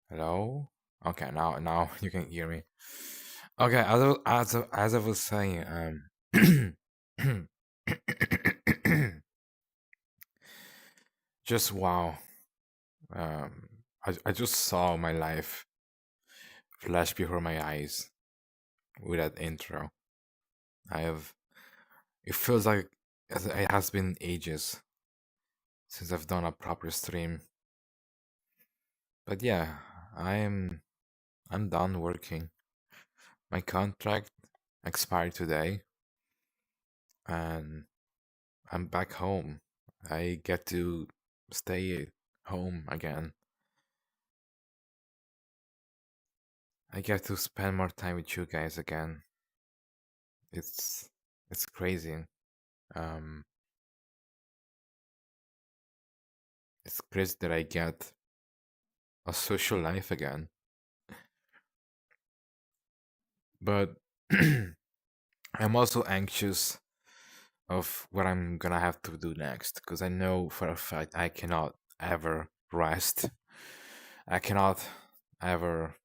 Hello? Okay, now you can hear me. Okay, as I was saying, just wow. I just saw my life flash before my eyes with that intro. I have. It feels like it has been ages since I've done a proper stream. But yeah, I'm I'm done working. My contract expired today, and I'm back home. I get to stay home again. I get to spend more time with you guys again. It's it's crazy. Um, it's crazy that I get a social life again. But I'm also anxious of what I'm gonna have to do next because I know for a fact I cannot ever rest. I cannot ever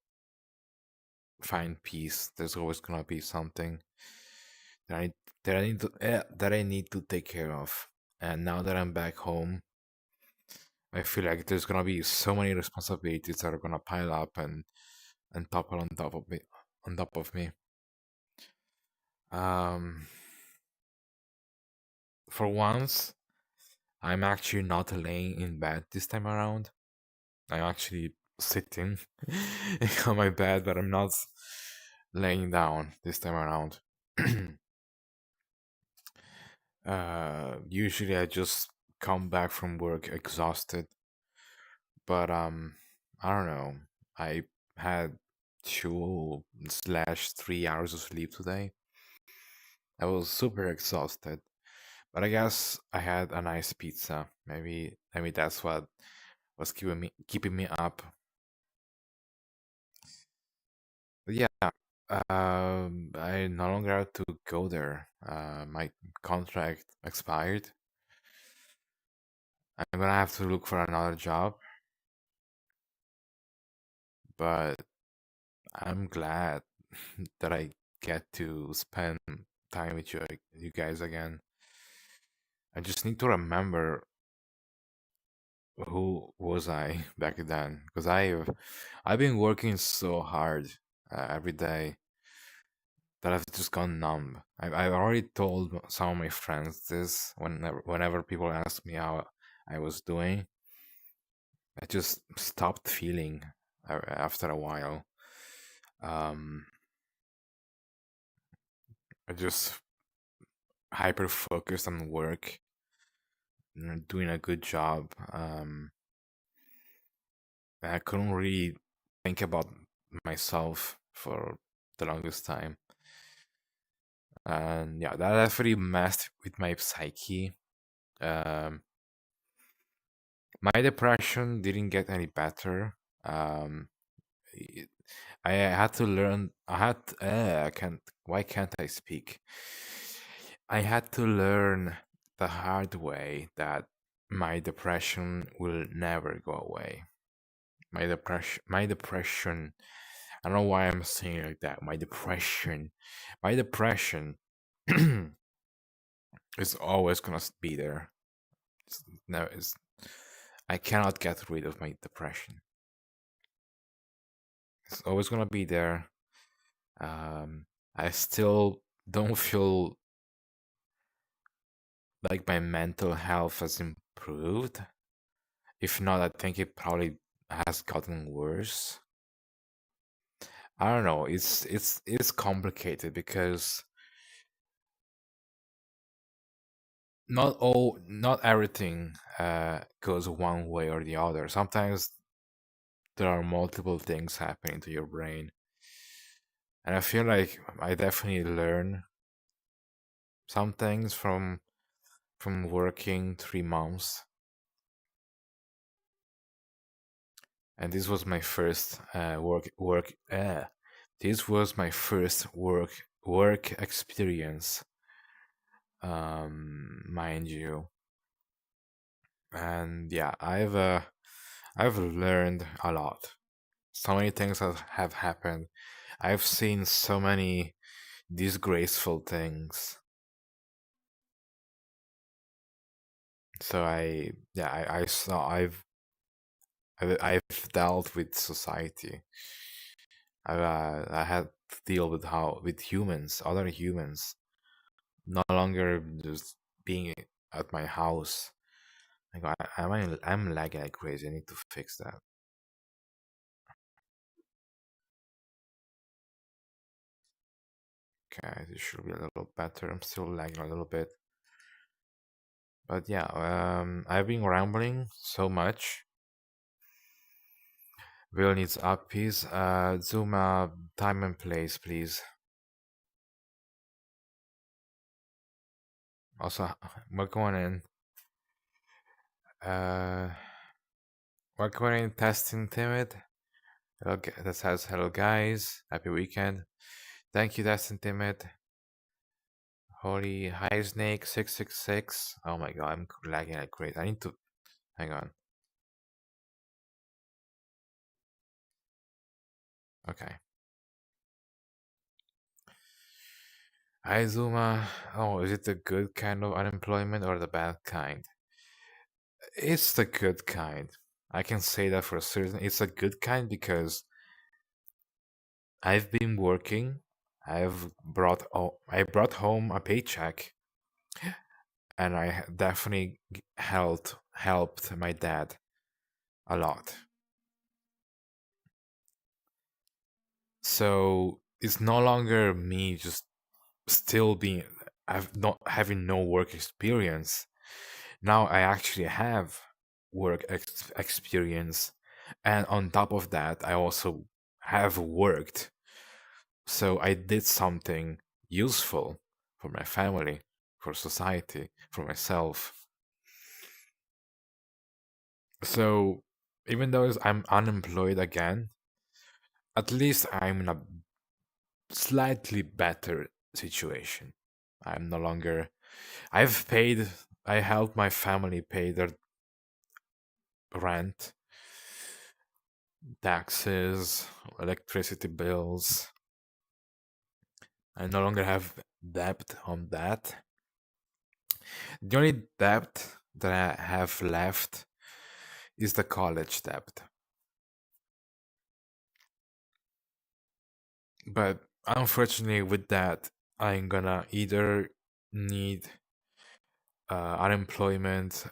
find peace. There's always gonna be something that I need to take care of. And now that I'm back home, I feel like there's gonna be so many responsibilities that are gonna pile up and topple on top of me. Um, for once, I'm actually not laying in bed this time around. I'm actually sitting on my bed, but I'm not laying down this time around. Usually I just come back from work exhausted, but I don't know. I had 2/3 hours of sleep today. I was super exhausted, but I guess I had a nice pizza. Maybe that's what was keeping me up. But yeah, I no longer have to go there. My contract expired. I'm gonna have to look for another job, but I'm glad that I get to spend time with you guys again. I just need to remember who was I back then, because I've been working so hard every day that I've just gone numb. I've already told some of my friends this whenever people ask me how I was doing. I just stopped feeling after a while. Um, I just hyper focused on work, doing a good job. I couldn't really think about myself for the longest time. And yeah, that definitely messed with my psyche. Um, my depression didn't get any better. Um, it- I had to learn. I can't. Why can't I speak? I had to learn the hard way that my depression will never go away. My depression. I don't know why I'm saying it like that. My depression is always gonna be there. No, I cannot get rid of my depression. It's always gonna be there. I still don't feel like my mental health has improved. If not, I think it probably has gotten worse. I don't know. It's complicated because not everything goes one way or the other. Sometimes there are multiple things happening to your brain, and I feel like I definitely learn some things from working 3 months. And this was my first this was my first work experience, mind you. And yeah, I've learned a lot. So many things have happened. I've seen so many disgraceful things. So I saw I've dealt with society. I had to deal with how with humans, other humans, no longer just being at my house. Like I'm lagging like crazy. I need to fix that. Okay, this should be a little better. I'm still lagging a little bit, but yeah. I've been rambling so much. Will needs up, please. Zuma, time and place, please. Also, we're going in. Uh, we're going in testing timid. Okay, that says hello guys. Happy weekend. Thank you, testing timid. Holy hi snake 666. Oh my god, I'm lagging like crazy. I need to hang on. Okay. Hi Zuma. Oh, is it the good kind of unemployment or the bad kind? It's the good kind. I can say that for certain. It's a good kind because I've been working. I brought home a paycheck, and I definitely helped my dad a lot. So it's no longer me just still being I've not having no work experience. Now I actually have experience, and on top of that, I also have worked. So I did something useful for my family, for society, for myself. So even though I'm unemployed again, at least I'm in a slightly better situation. I'm no longer. I've paid. I helped my family pay their rent, taxes, electricity bills. I no longer have debt on that. The only debt that I have left is the college debt. But unfortunately, with that, I'm gonna either need unemployment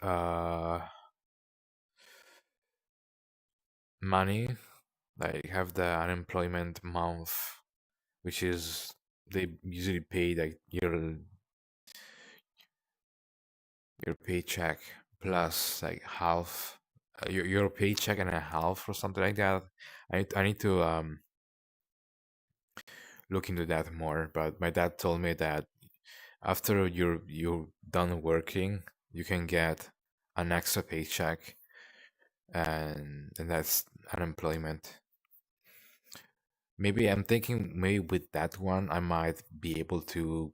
money, like have the unemployment month, which is they usually pay like your paycheck plus like half your paycheck and a half or something like that. I need to look into that more. But my dad told me that after you're done working, you can get an extra paycheck, and that's unemployment. Maybe I'm thinking maybe with that one I might be able to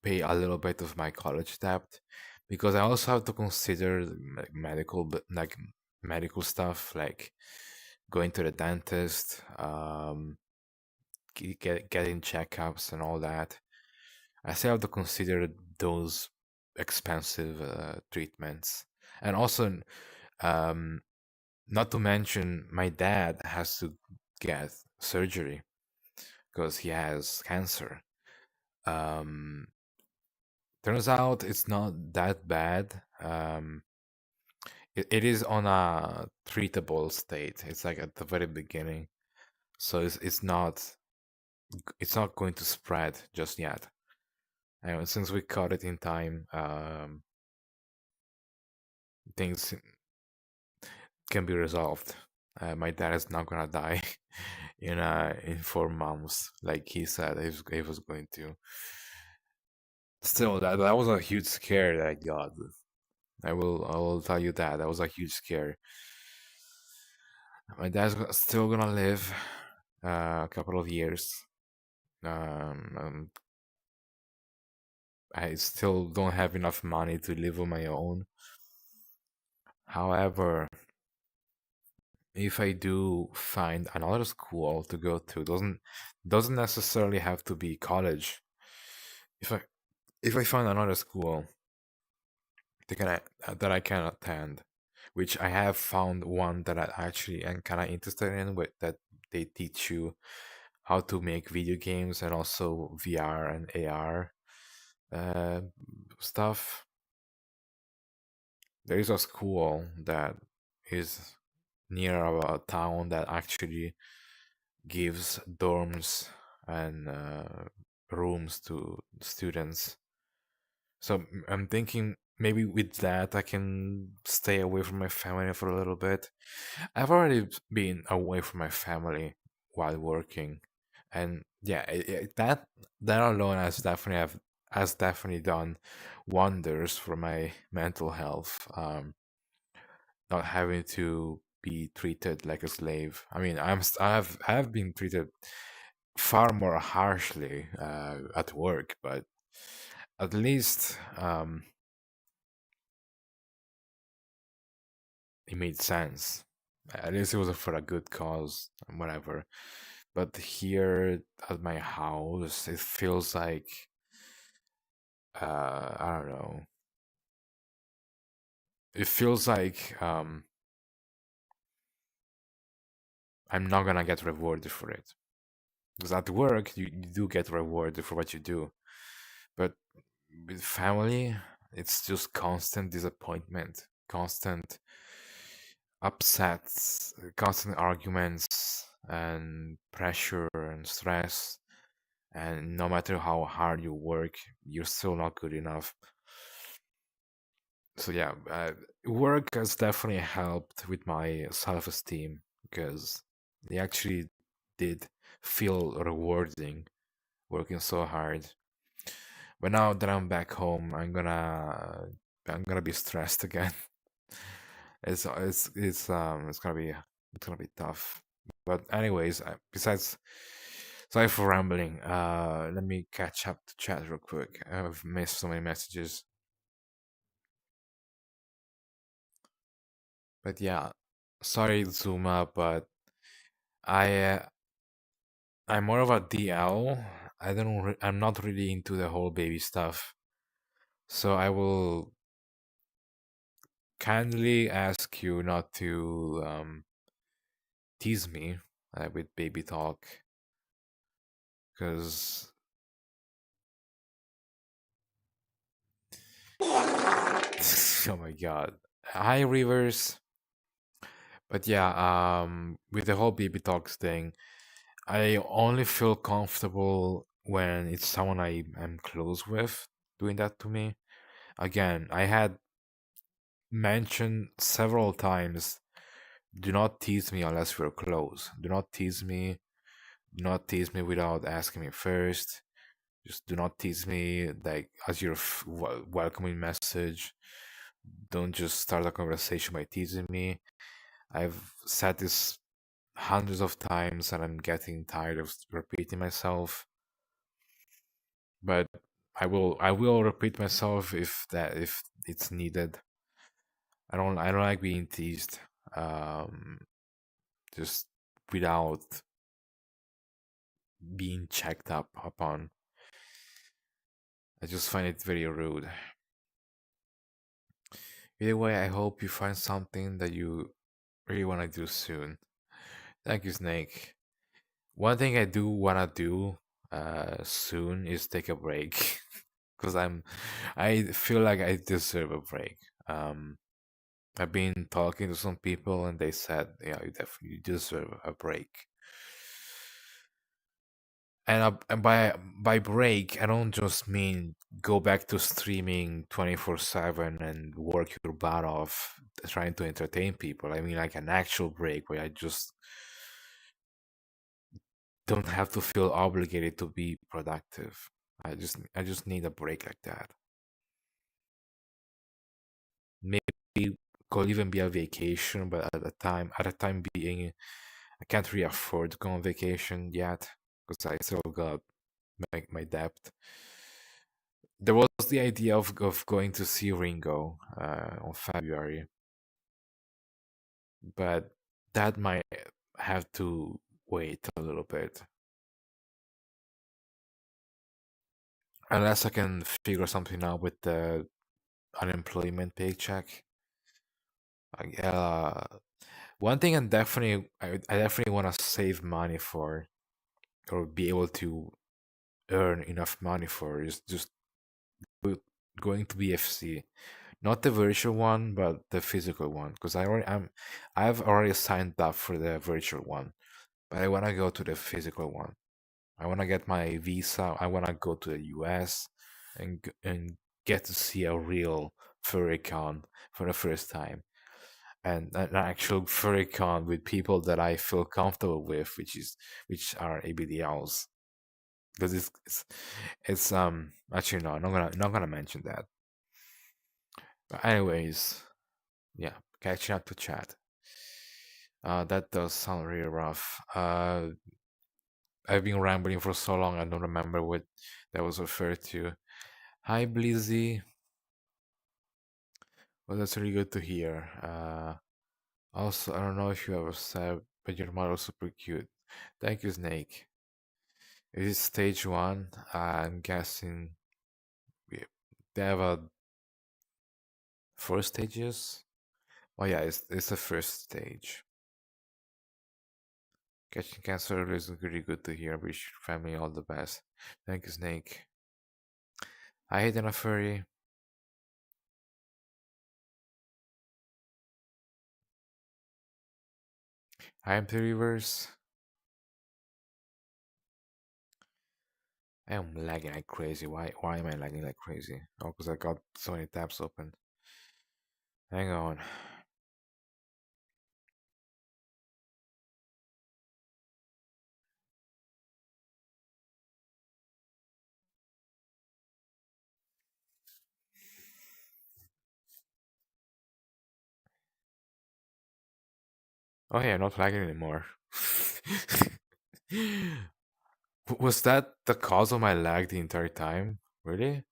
pay a little bit of my college debt because I also have to consider like medical stuff like going to the dentist, getting checkups and all that. I still have to consider those expensive treatments, and also um, not to mention my dad has to get surgery because he has cancer. Um, Turns out it's not that bad. It is on a treatable state. It's like at the very beginning, so it's not going to spread just yet. And since we caught it in time, things can be resolved. My dad is not gonna die in 4 months, like he said he was going to. Still, that was a huge scare that I got. I will tell you that that was a huge scare. My dad's still gonna live a couple of years. Um, I still don't have enough money to live on my own. However, if I do find another school to go to, doesn't necessarily have to be college. If I find another school that I can attend, which I have found one that I actually am kind of interested in, with that they teach you how to make video games and also VR and AR uh, stuff. There is a school that is near a town that actually gives dorms and rooms to students. So I'm thinking maybe with that I can stay away from my family for a little bit. I've already been away from my family while working, and yeah, that alone has definitely done wonders for my mental health. Not having to be treated like a slave. I mean, I have been treated far more harshly at work, but at least it made sense. At least it was for a good cause, and whatever. But here at my house, it feels like I don't know. It feels like I'm not gonna get rewarded for it. Because at work, you do get rewarded for what you do, but with family, it's just constant disappointment, constant upsets, constant arguments, and pressure and stress. And no matter how hard you work, you're still not good enough. So yeah, work has definitely helped with my self-esteem because they actually did feel rewarding working so hard. But now that I'm back home, I'm gonna be stressed again. It's gonna be tough. But anyways, besides, sorry for rambling. Let me catch up to chat real quick. I've missed so many messages. But yeah, sorry Zuma, but I I'm more of a DL. I'm not really into the whole baby stuff. So I will kindly ask you not to tease me with baby talk, because oh my god. Hi Rivers. But yeah, with the whole baby talks thing, I only feel comfortable when it's someone I am close with doing that to me. Again, I had mentioned several times, do not tease me unless we're close. Do not tease me. Do not tease me without asking me first. Just do not tease me like as your welcoming message. Don't just start a conversation by teasing me. I've said this hundreds of times and I'm getting tired of repeating myself. But I will repeat myself if it's needed. I don't like being teased. Um just without being checked up upon. I just find it very rude. Either way, I hope you find something that you really want to do soon. Thank you, Snake. One thing I do want to do soon is take a break because I feel like I deserve a break. I've been talking to some people and they said, yeah, you definitely deserve a break. And by break, I don't just mean go back to streaming 24/7 and work your butt off trying to entertain people. I mean like an actual break where I just don't have to feel obligated to be productive. I just need a break like that. Maybe could even be a vacation, but at a time being, I can't really afford to go on vacation yet because I still got my debt. There was the idea of going to see Ringo on February, but that might have to wait a little bit. Unless I can figure something out with the unemployment paycheck. One thing I definitely want to save money for, or be able to earn enough money for, is just going to BFC. Not the virtual one, but the physical one. Because I've already signed up for the virtual one, but I want to go to the physical one. I want to get my visa. I want to go to the US and get to see a real furry con for the first time, and an actual furry con with people that I feel comfortable with, which are ABDLs. Because it's actually no, not gonna mention that. But anyways, yeah, catching up to chat. That does sound really rough. I've been rambling for so long, I don't remember what that was referred to. Hi, Blizzy. Well, that's really good to hear. Also, I don't know if you ever said, but your model's super cute. Thank you, Snake. Is it stage one? I'm guessing we, they have a four stages. Oh yeah, it's the first stage. Catching cancer is really good to hear. Wish your family all the best. Thank you, Snake. I hate a furry. I am the reverse. I am lagging like crazy. Why am I lagging like crazy? Oh, because I got so many tabs open. Hang on. Oh yeah, not lagging anymore. Was that the cause of my lag the entire time? Really?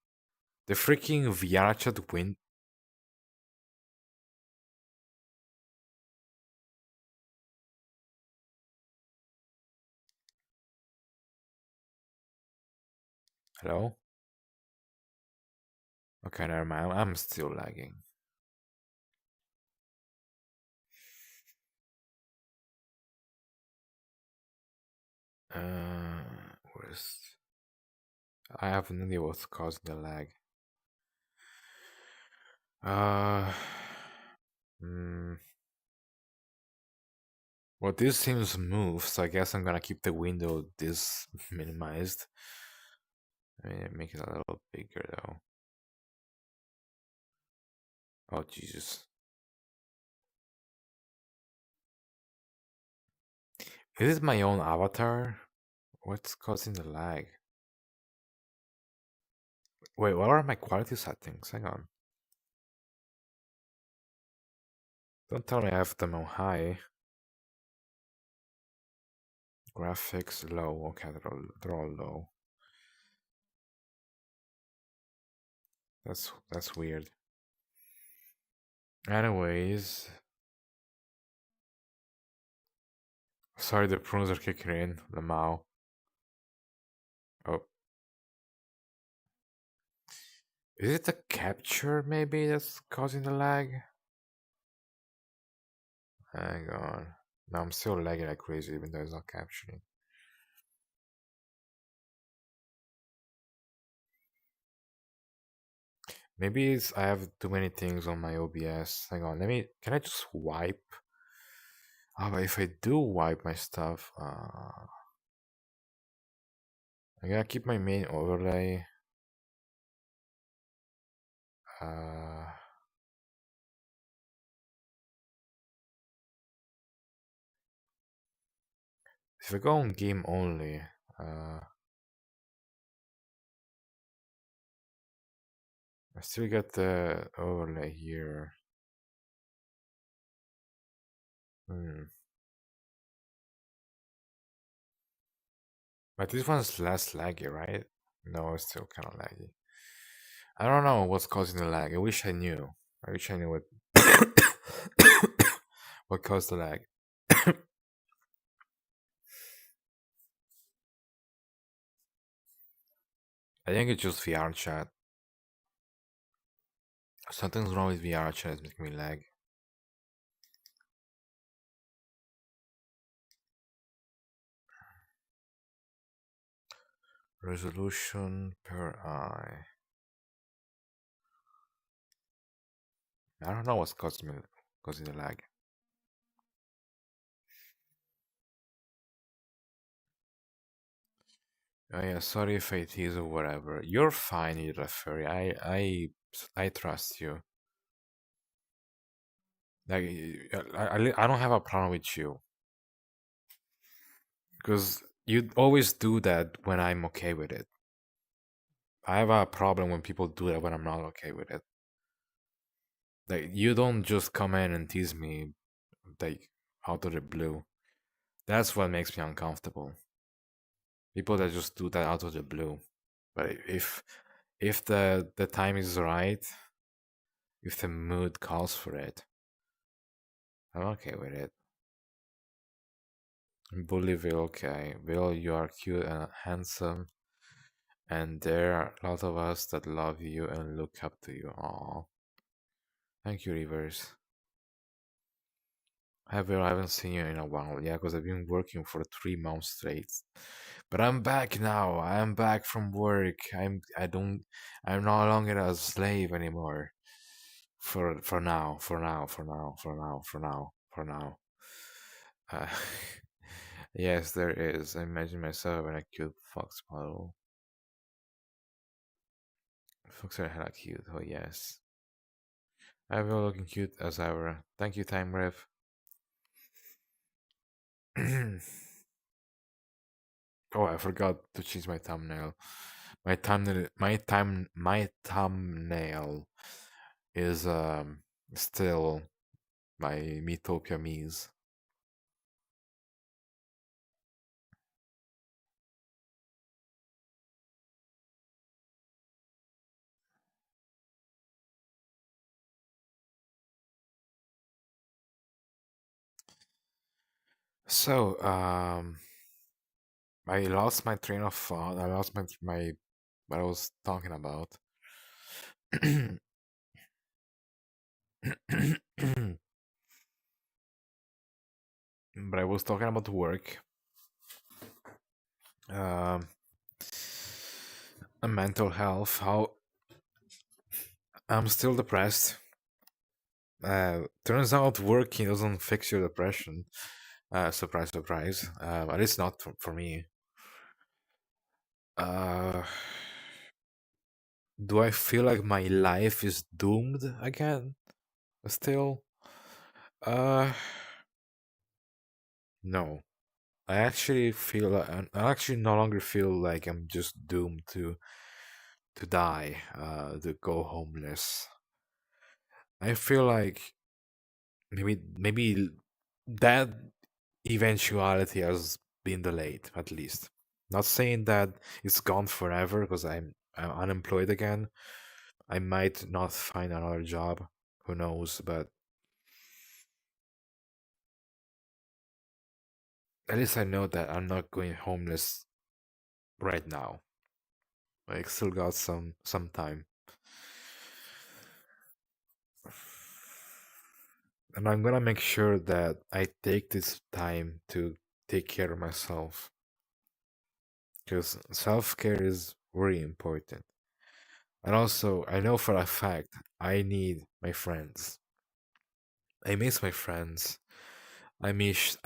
The freaking VR chat win. Hello? Okay, never mind. I'm still lagging. Uh, where's... I have no idea what's causing the lag. Uh, mm, well, this seems smooth, so I guess I'm gonna keep the window this minimized. I mean, make it a little bigger though. Oh, Jesus. Is it my own avatar? What's causing the lag? Wait, what are my quality settings? Hang on. Don't tell me I have them on high. Graphics low. Okay, they're all low. That's weird. Anyways, sorry, the prunes are kicking in. Lamau. Oh, is it the capture maybe that's causing the lag? Hang on. No, I'm still lagging like crazy even though it's not capturing. Maybe it's I have too many things on my OBS. Hang on, can I just wipe? Oh, but if I do wipe my stuff, I gotta keep my main overlay. Uh, if I go on game only, I still get the overlay here. Hmm. But this one's less laggy, right? No, it's still kind of laggy. I don't know what's causing the lag. I wish I knew. I wish I knew what what caused the lag. I think it's just VR chat. Something's wrong with VR chat. It's making me lag. Resolution per eye. I don't know what's causing the lag. Oh yeah, sorry if I tease or whatever. You're fine, you referee. I trust you. Like I don't have a problem with you because you always do that when I'm okay with it. I have a problem when people do that when I'm not okay with it. Like you don't just come in and tease me like out of the blue. That's what makes me uncomfortable. People that just do that out of the blue. But if the time is right, if the mood calls for it, I'm okay with it. Bully Will, okay. Will, you are cute and handsome, and there are a lot of us that love you and look up to you. Aw. Thank you, Rivers. I haven't seen you in a while. Yeah, because I've been working for 3 months straight. But I'm back now. I'm back from work. I'm no longer a slave anymore. For now. Uh, yes, there is. I imagine myself in a cute fox model. Fox are hella cute. Oh yes. I will looking cute as ever. Thank you, Time Rev. Oh, I forgot to change my thumbnail. My thumbnail is still my Metopia Mies. So, I lost my train of thought. I lost my what I was talking about. But I was talking about work, um, and mental health. How I'm still depressed. Turns out working doesn't fix your depression. Surprise, surprise. At least not for me. Uh, do I feel like my life is doomed again? Still? Uh, no. I actually feel I actually no longer feel like I'm just doomed to die, to go homeless. I feel like maybe that eventuality has been delayed at least. Not saying that it's gone forever because I'm unemployed again. I might not find another job. Who knows? But at least I know that I'm not going homeless right now. I still got some time. And I'm gonna make sure that I take this time to take care of myself. Because self care is very important. And also, I know for a fact I need my friends. I miss my friends. I miss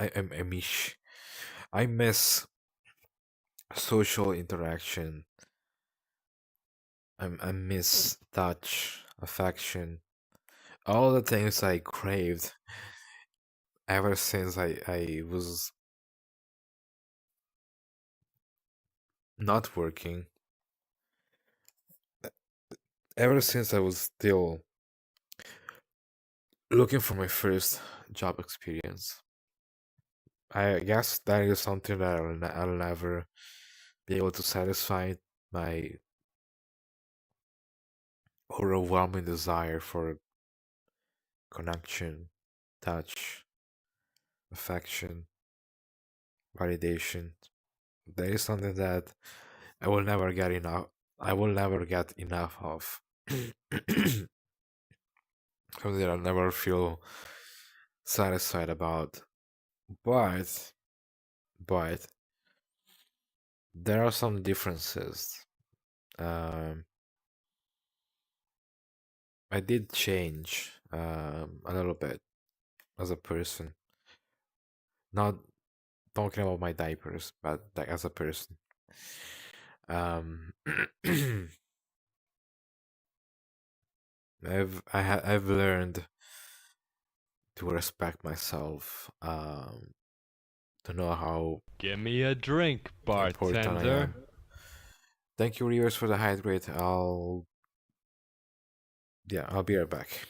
social interaction. I miss touch, affection, all the things I craved ever since I was not working, ever since I was still looking for my first job experience. I guess that is something that I'll never be able to satisfy my overwhelming desire for connection, touch, affection, validation. That is something that I will never get enough. I will never get enough of. Something that I'll never feel satisfied about. But, but there are some differences. Um, I did change a little bit as a person. Not talking about my diapers, but like as a person. Um, I've learned to respect myself. To know how Give me a drink, important I bartender. am. Thank you, Reavers, for the hydrate. I'll be right back.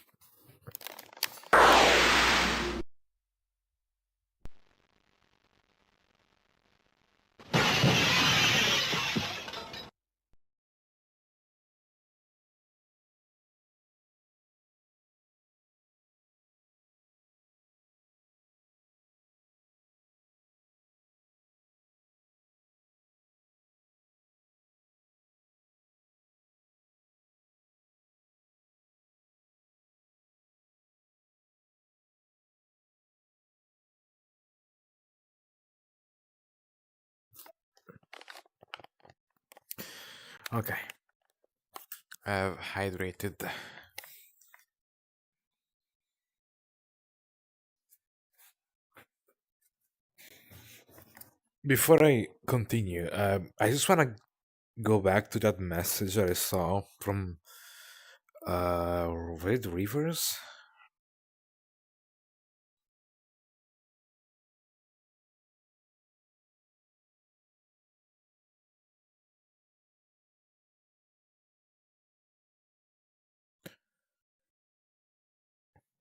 Okay, I've hydrated. Before I continue, I just want to go back to that message that I saw from Red Rivers.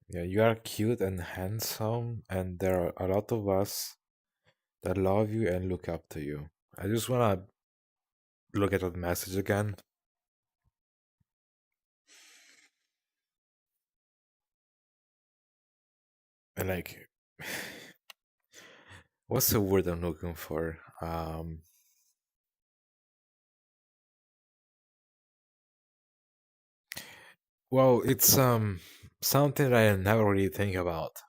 Yeah, you are cute and handsome, and there are a lot of us that love you and look up to you. I just want to look at that message again. And like, what's the word I'm looking for? Well, it's something that I never really think about.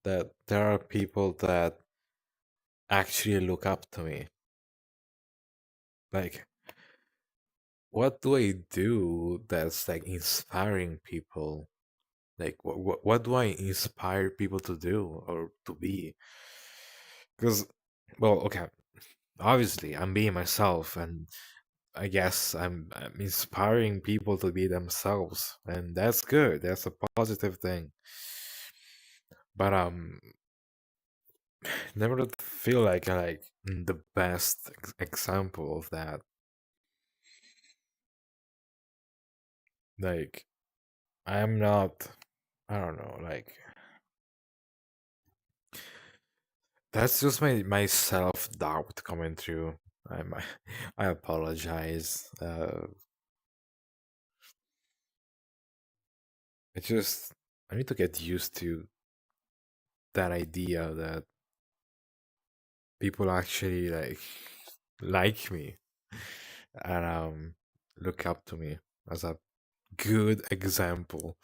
That there are people that actually look up to me. Like, what do I do that's like inspiring people? Like, what do I inspire people to do or to be? Because, well, okay, obviously I'm being myself, and I guess I'm inspiring people to be themselves, and that's good. That's a positive thing. But never feel like the best example of that. Like, I'm not. I don't know. Like, that's just my self doubt coming through. I'm I apologize. I need to get used to that idea that people actually like me and look up to me as a good example.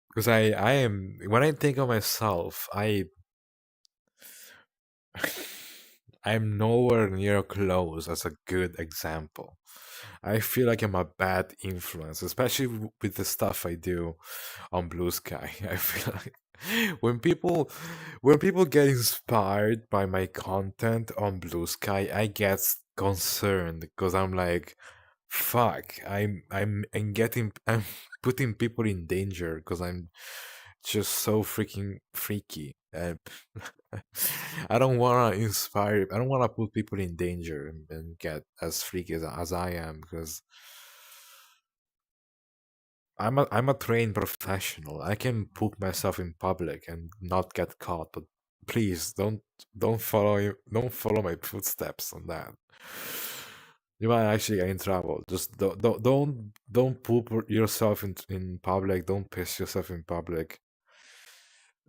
Because I am, when I think of myself, I'm nowhere near close as a good example. I feel like I'm a bad influence, especially with the stuff I do on Blue Sky. I feel like when people when people get inspired by my content on Blue Sky, I get concerned because I'm like, fuck, I'm getting I'm putting people in danger because I'm just so freaking freaky. I don't want to inspire. I don't want to put people in danger and get as freaky as I am because I'm a trained professional. I can poop myself in public and not get caught. But please don't follow my footsteps on that. You might actually get in trouble. Just don't poop yourself in public. Don't piss yourself in public.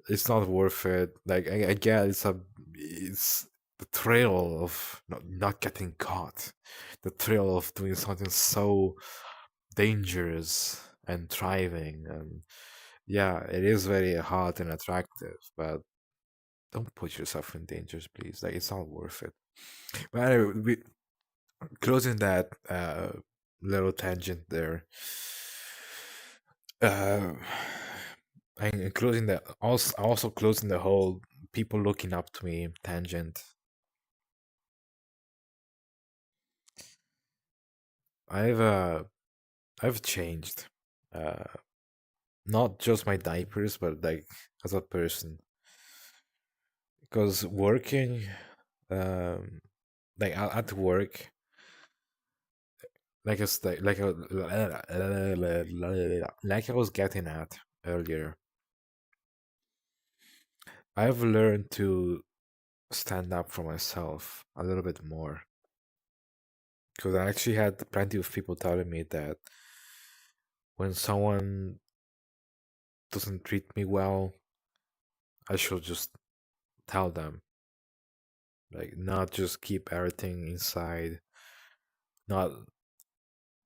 It's not worth it. Like I get it's the thrill of not getting caught, the thrill of doing something so dangerous and thriving. And yeah, it is very hot and attractive, but don't put yourself in dangers, please. Like, it's not worth it. But anyway, closing that little tangent there, uh, and closing that, also closing the whole people looking up to me tangent. I've uh, I've changed, uh, not just my diapers, but like as a person. Because working, um, like at work, like it's like I was getting at earlier, I've learned to stand up for myself a little bit more. Because I actually had plenty of people telling me that when someone doesn't treat me well, I should just tell them. Like, not just keep everything inside, not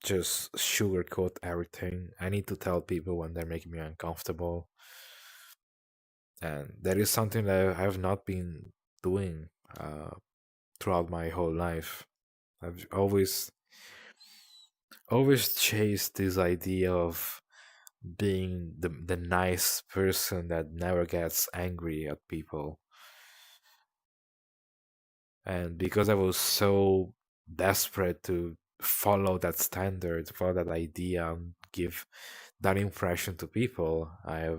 just sugarcoat everything. I need to tell people when they're making me uncomfortable. And that is something that I have not been doing uh, throughout my whole life. I've always chased this idea of being the nice person that never gets angry at people. And because I was so desperate to follow that standard, follow that idea, and give that impression to people, I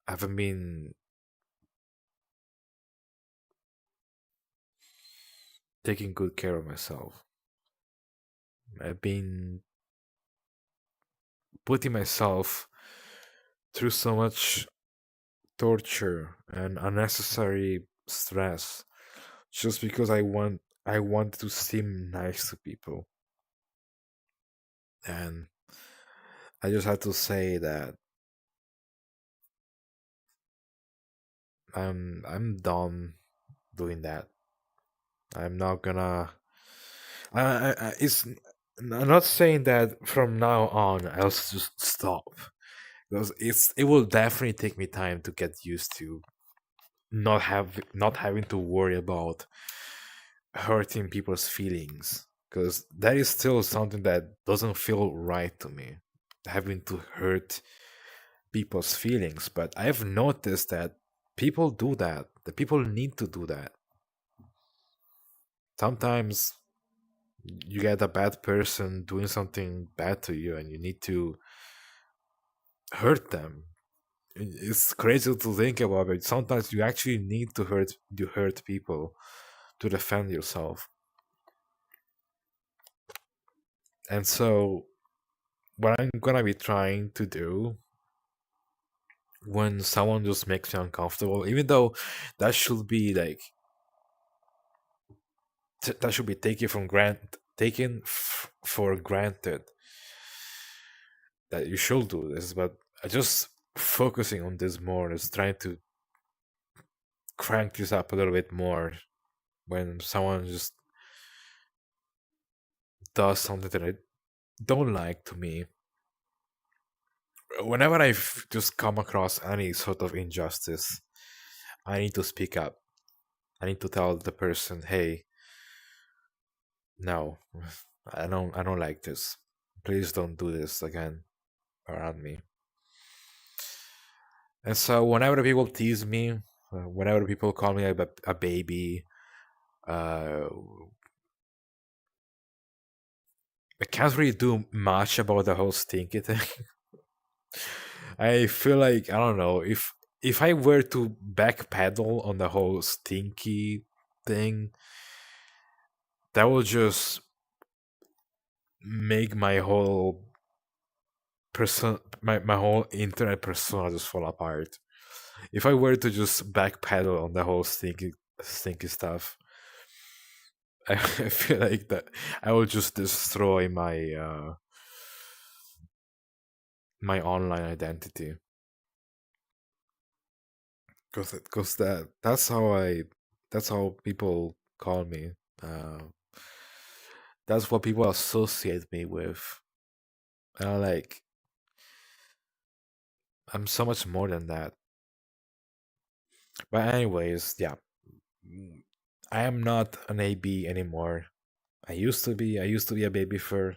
haven't been taking good care of myself. I've been putting myself through so much torture and unnecessary stress just because I want to seem nice to people. And I just have to say that I'm done doing that. I'm not gonna. I'm not saying that from now on I'll just stop, because it will definitely take me time to get used to not having to worry about hurting people's feelings, because that is still something that doesn't feel right to me, having to hurt people's feelings. But I've noticed that people do that. The people need to do that. Sometimes you get a bad person doing something bad to you and you need to hurt them. It's crazy to think about, but sometimes you actually need to hurt people to defend yourself. And so what I'm gonna be trying to do when someone just makes me uncomfortable, even though that should be like that should be taken for granted that you should do this, but I just focusing on this more is trying to crank this up a little bit more when someone just does something that I don't like to me. Whenever just come across any sort of injustice, I need to speak up. I need to tell the person, "Hey, no, I don't like this. Please don't do this again around me." And so whenever people tease me, whenever people call me a baby, uh, I can't really do much about the whole stinky thing. I feel like, I don't know, if I were to backpedal on the whole stinky thing, that would just make my whole my whole internet persona just fall apart. If I were to just backpedal on the whole stinky stuff, I feel like that I would just destroy my online identity. Cause that's how people call me. Uh, that's what people associate me with. And I'm like, I'm so much more than that. But anyways, yeah, mm, I am not an AB anymore. I used to be. I used to be a baby fur.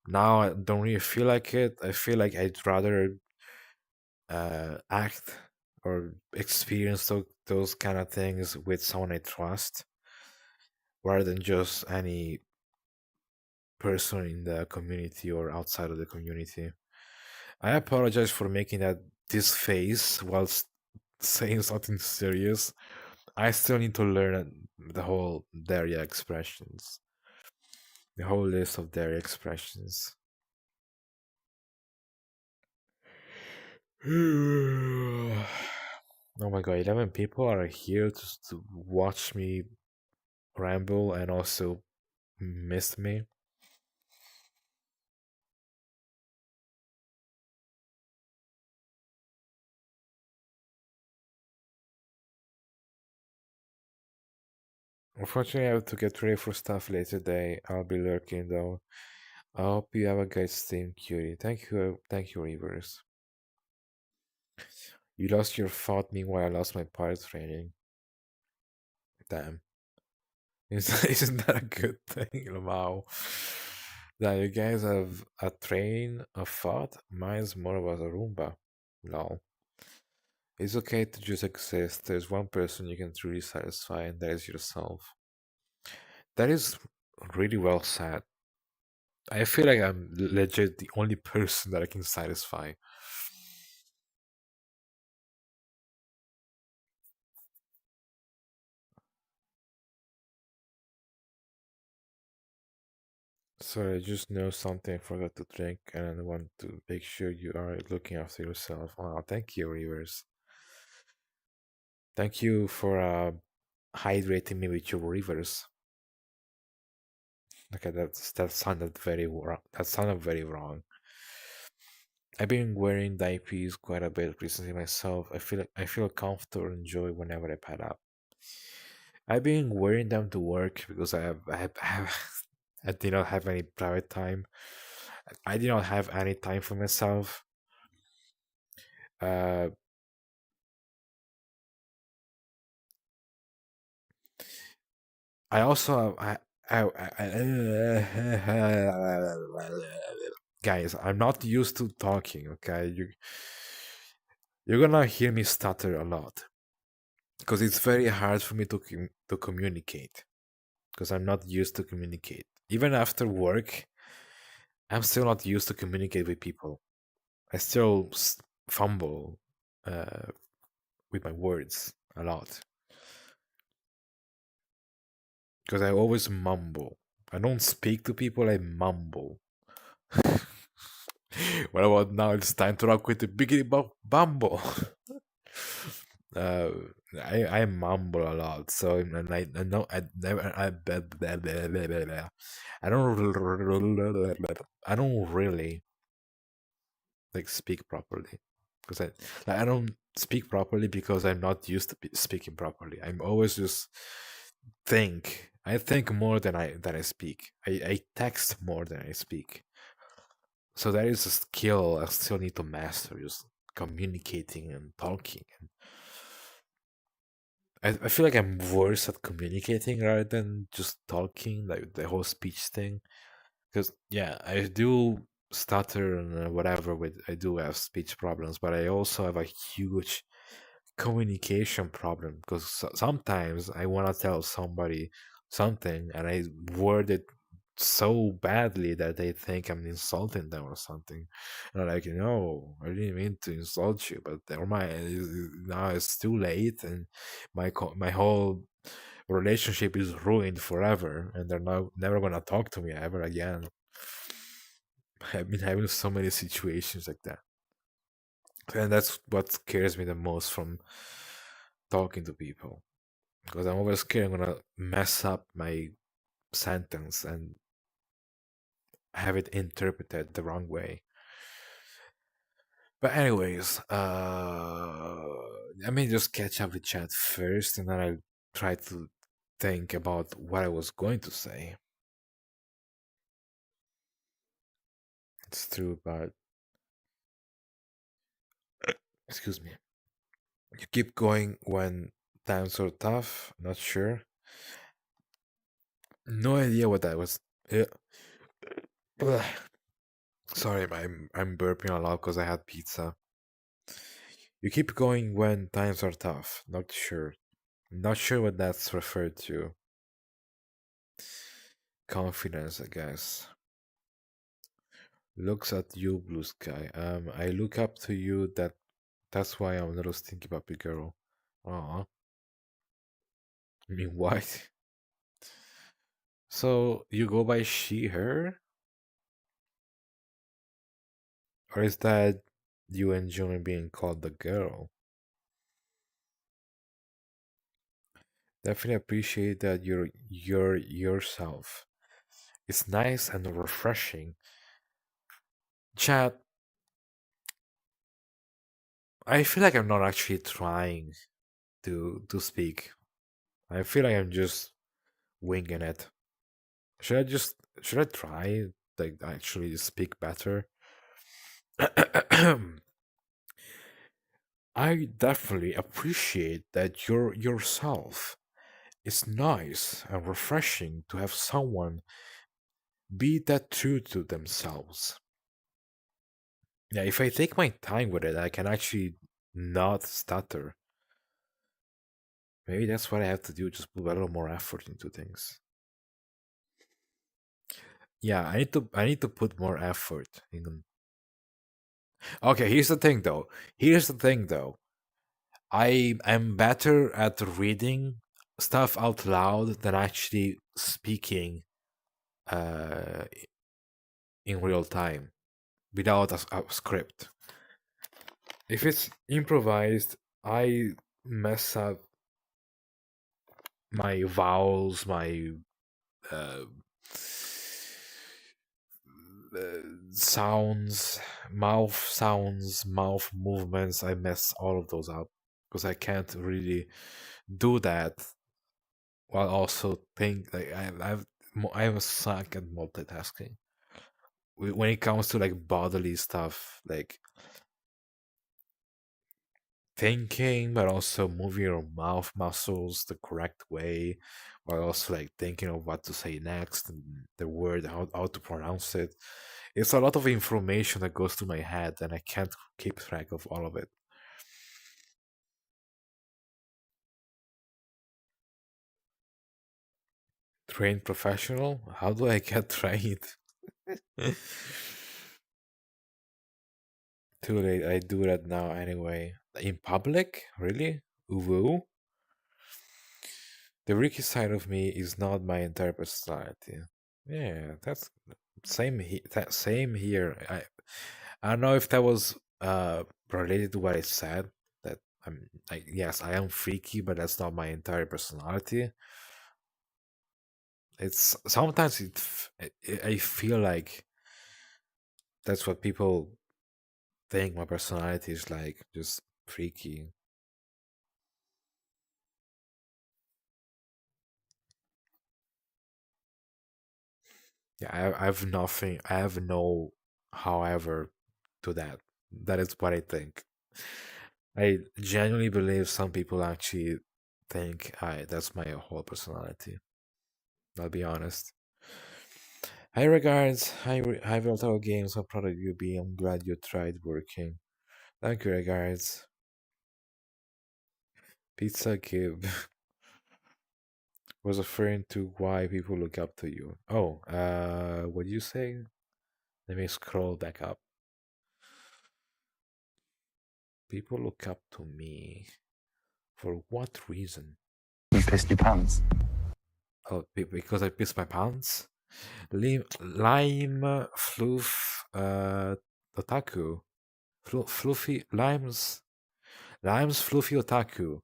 Now I don't really feel like it. I feel like I'd rather act or experience those kind of things with someone I trust rather than just any person in the community or outside of the community. I apologize for making that this face whilst saying something serious. I still need to learn the whole dairy expressions, the whole list of dairy expressions. Oh my god, 11 people are here just to watch me ramble and also miss me. Unfortunately, I have to get ready for stuff later today. I'll be lurking though. I hope you have a great stream, Cutie. Thank you, Reavers. You lost your thought, meanwhile I lost my pirate training. Damn. Isn't that a good thing? Wow. Now you guys have a train of thought. Mine's more of a Roomba. Lol. It's okay to just exist. There's one person you can truly satisfy, and that is yourself. That is really well said. I feel like I'm legit the only person that I can satisfy. So I just know something I forgot to drink, and I want to make sure you are looking after yourself. Oh, thank you, Rivers. Thank you for hydrating me with your rivers. Okay, that sounded very wrong. That sounded very wrong. I've been wearing diapers quite a bit recently myself. I feel comfortable and joy whenever I pad up. I've been wearing them to work because I did not have any private time. I did not have any time for myself. Uh, I also guys, I'm not used to talking. Okay, you're gonna hear me stutter a lot because it's very hard for me to communicate because I'm not used to communicate. Even after work, I'm still not used to communicate with people. I still fumble uh, with my words a lot because I always mumble. I don't speak to people, I mumble. What about now? It's time to rock with the biggity bumble. uh, I mumble a lot, so and I know I never I don't really like speak properly because I don't speak properly because I'm not used to speaking properly. I'm always just think. I think more than I speak. I text more than I speak. So that is a skill I still need to master, just communicating and talking. And I feel like I'm worse at communicating rather than just talking, like the whole speech thing. Because yeah, I do stutter and whatever. With I do have speech problems, but I also have a huge communication problem because sometimes I want to tell somebody something and I word it so badly that they think I'm insulting them or something. And I'm like, no, I didn't mean to insult you, but never mind. Now it's too late, and my whole relationship is ruined forever, and they're now never gonna talk to me ever again. I've been having so many situations like that. And that's what scares me the most from talking to people. Because I'm always scared I'm gonna mess up my sentence and have it interpreted the wrong way. But anyways, Let me just catch up with chat first, and then I'll try to think about what I was going to say. It's true, but excuse me. You keep going when times are tough. Not sure. No idea what that was. Yeah. Ugh. Sorry, I'm burping a lot because I had pizza. You keep going when times are tough. Not sure. Not sure what that's referred to. Confidence, I guess. Looks at you, blue sky. I look up to you. That's why I'm a little stinky puppy girl. Aw. I mean, what? So you go by she, her, or is that you enjoy being called the girl? Definitely appreciate that you're yourself. It's nice and refreshing. Chat, I feel like I'm not actually trying to speak. I feel like I'm just winging it. Should I try like actually speak better? I definitely appreciate that you're yourself. It's nice and refreshing to have someone be that true to themselves. Yeah, if I take my time with it, I can actually not stutter. Maybe that's what I have to do, just put a little more effort into things. Yeah, I need to put more effort in. Okay, Here's the thing though. I am better at reading stuff out loud than actually speaking uh in real time without a script. If it's improvised, I mess up my vowels, my uh, sounds, mouth movements. I mess all of those up because I can't really do that while also think like I'm a suck at multitasking. When it comes to like bodily stuff, like thinking, but also moving your mouth muscles the correct way, while also like thinking of what to say next and the word, how to pronounce it. It's a lot of information that goes to my head, and I can't keep track of all of it. Trained professional? How do I get trained? Too late. I do that now anyway. In public? Really? Uwu? The Ricky side of me is not my entire personality. Yeah, that's same here. I don't know if that was related to what I said. That I'm like, yes, I am freaky, but that's not my entire personality. It's sometimes I feel like that's what people think my personality is like, just freaky. Yeah, I have nothing. I have no, however, to that. That is what I think. I genuinely believe some people actually think I that's my whole personality. I'll be honest. Hi regards. Hi Voltaire Games. How proud of you be. I'm glad you tried working. Thank you regards. Pizza Cube was referring to why people look up to you. Oh, what do you say? Let me scroll back up. People look up to me. For what reason? You pissed your pants. Oh, because I pissed my pants? Lime, floof, otaku. Fluffy, limes, fluffy otaku.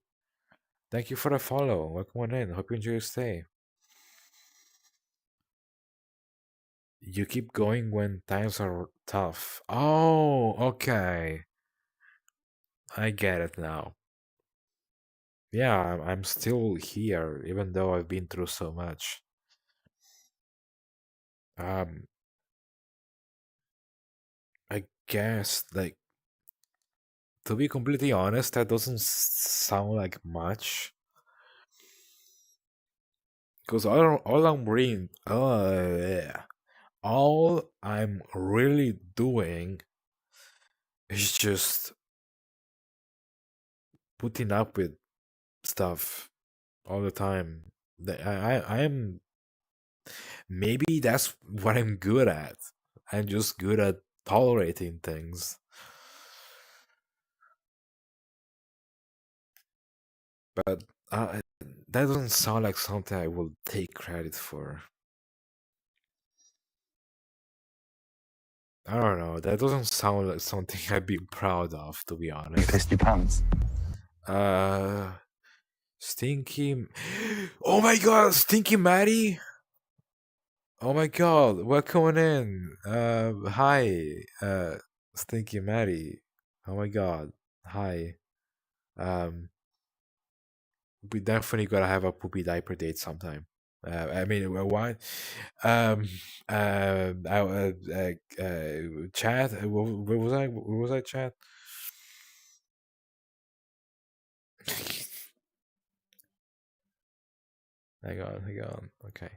Thank you for the follow. Welcome on in. Hope you enjoy your stay. You keep going when times are tough. Oh, okay. I get it now. Yeah, I'm still here, even though I've been through so much. Um, I guess, like, to be completely honest, that doesn't sound like much. Because all I'm reading, yeah, all I'm really doing is just putting up with stuff all the time. I'm maybe that's what I'm good at. I'm just good at tolerating things. But that doesn't sound like something I will take credit for. I don't know. That doesn't sound like something I'd be proud of, to be You honest. pissed your pants. Uh, Stinky. Oh my god, Stinky Maddie! Oh my god, welcome in. Hi, Stinky Maddie. Oh my god, hi. Um, we definitely gotta have a poopy diaper date sometime. I mean, why? Um, chat. Where was I? Where was I? Chat. hang on. Okay.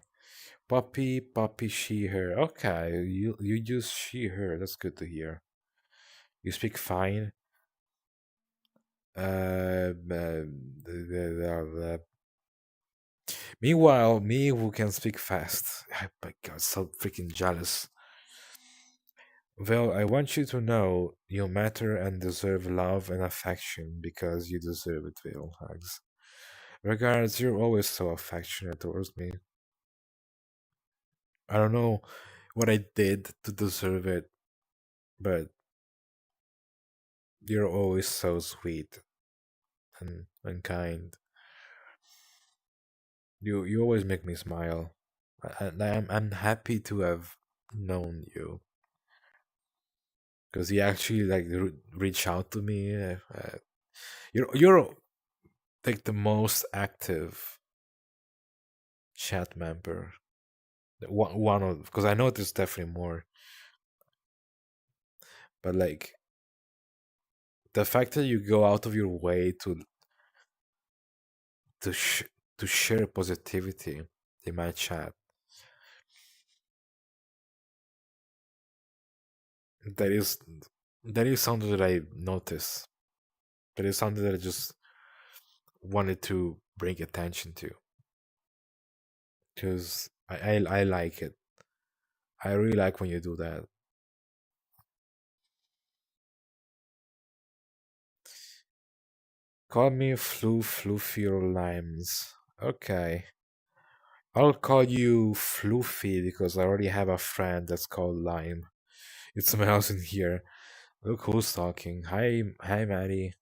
Puppy, she, her. Okay, you use she, her. That's good to hear. You speak fine. Meanwhile, me who can speak fast. Oh my god, so freaking jealous. Well, I want you to know you matter and deserve love and affection because you deserve it, Will. Hugs. Regards, you're always so affectionate towards me. I don't know what I did to deserve it, but you're always so sweet and kind. You always make me smile. And I'm happy to have known you because you actually like reach out to me. You're like the most active chat member. One of, because I know there's definitely more, but like the fact that you go out of your way to sh- to share positivity in my chat, that is that is something that I notice. That is something that I just wanted to bring attention to because I like it. I really like when you do that. Call me Floofy or Limes. Okay. I'll call you Floofy because I already have a friend that's called Lime. It's someone else in here. Look who's talking. Hi, Maddie.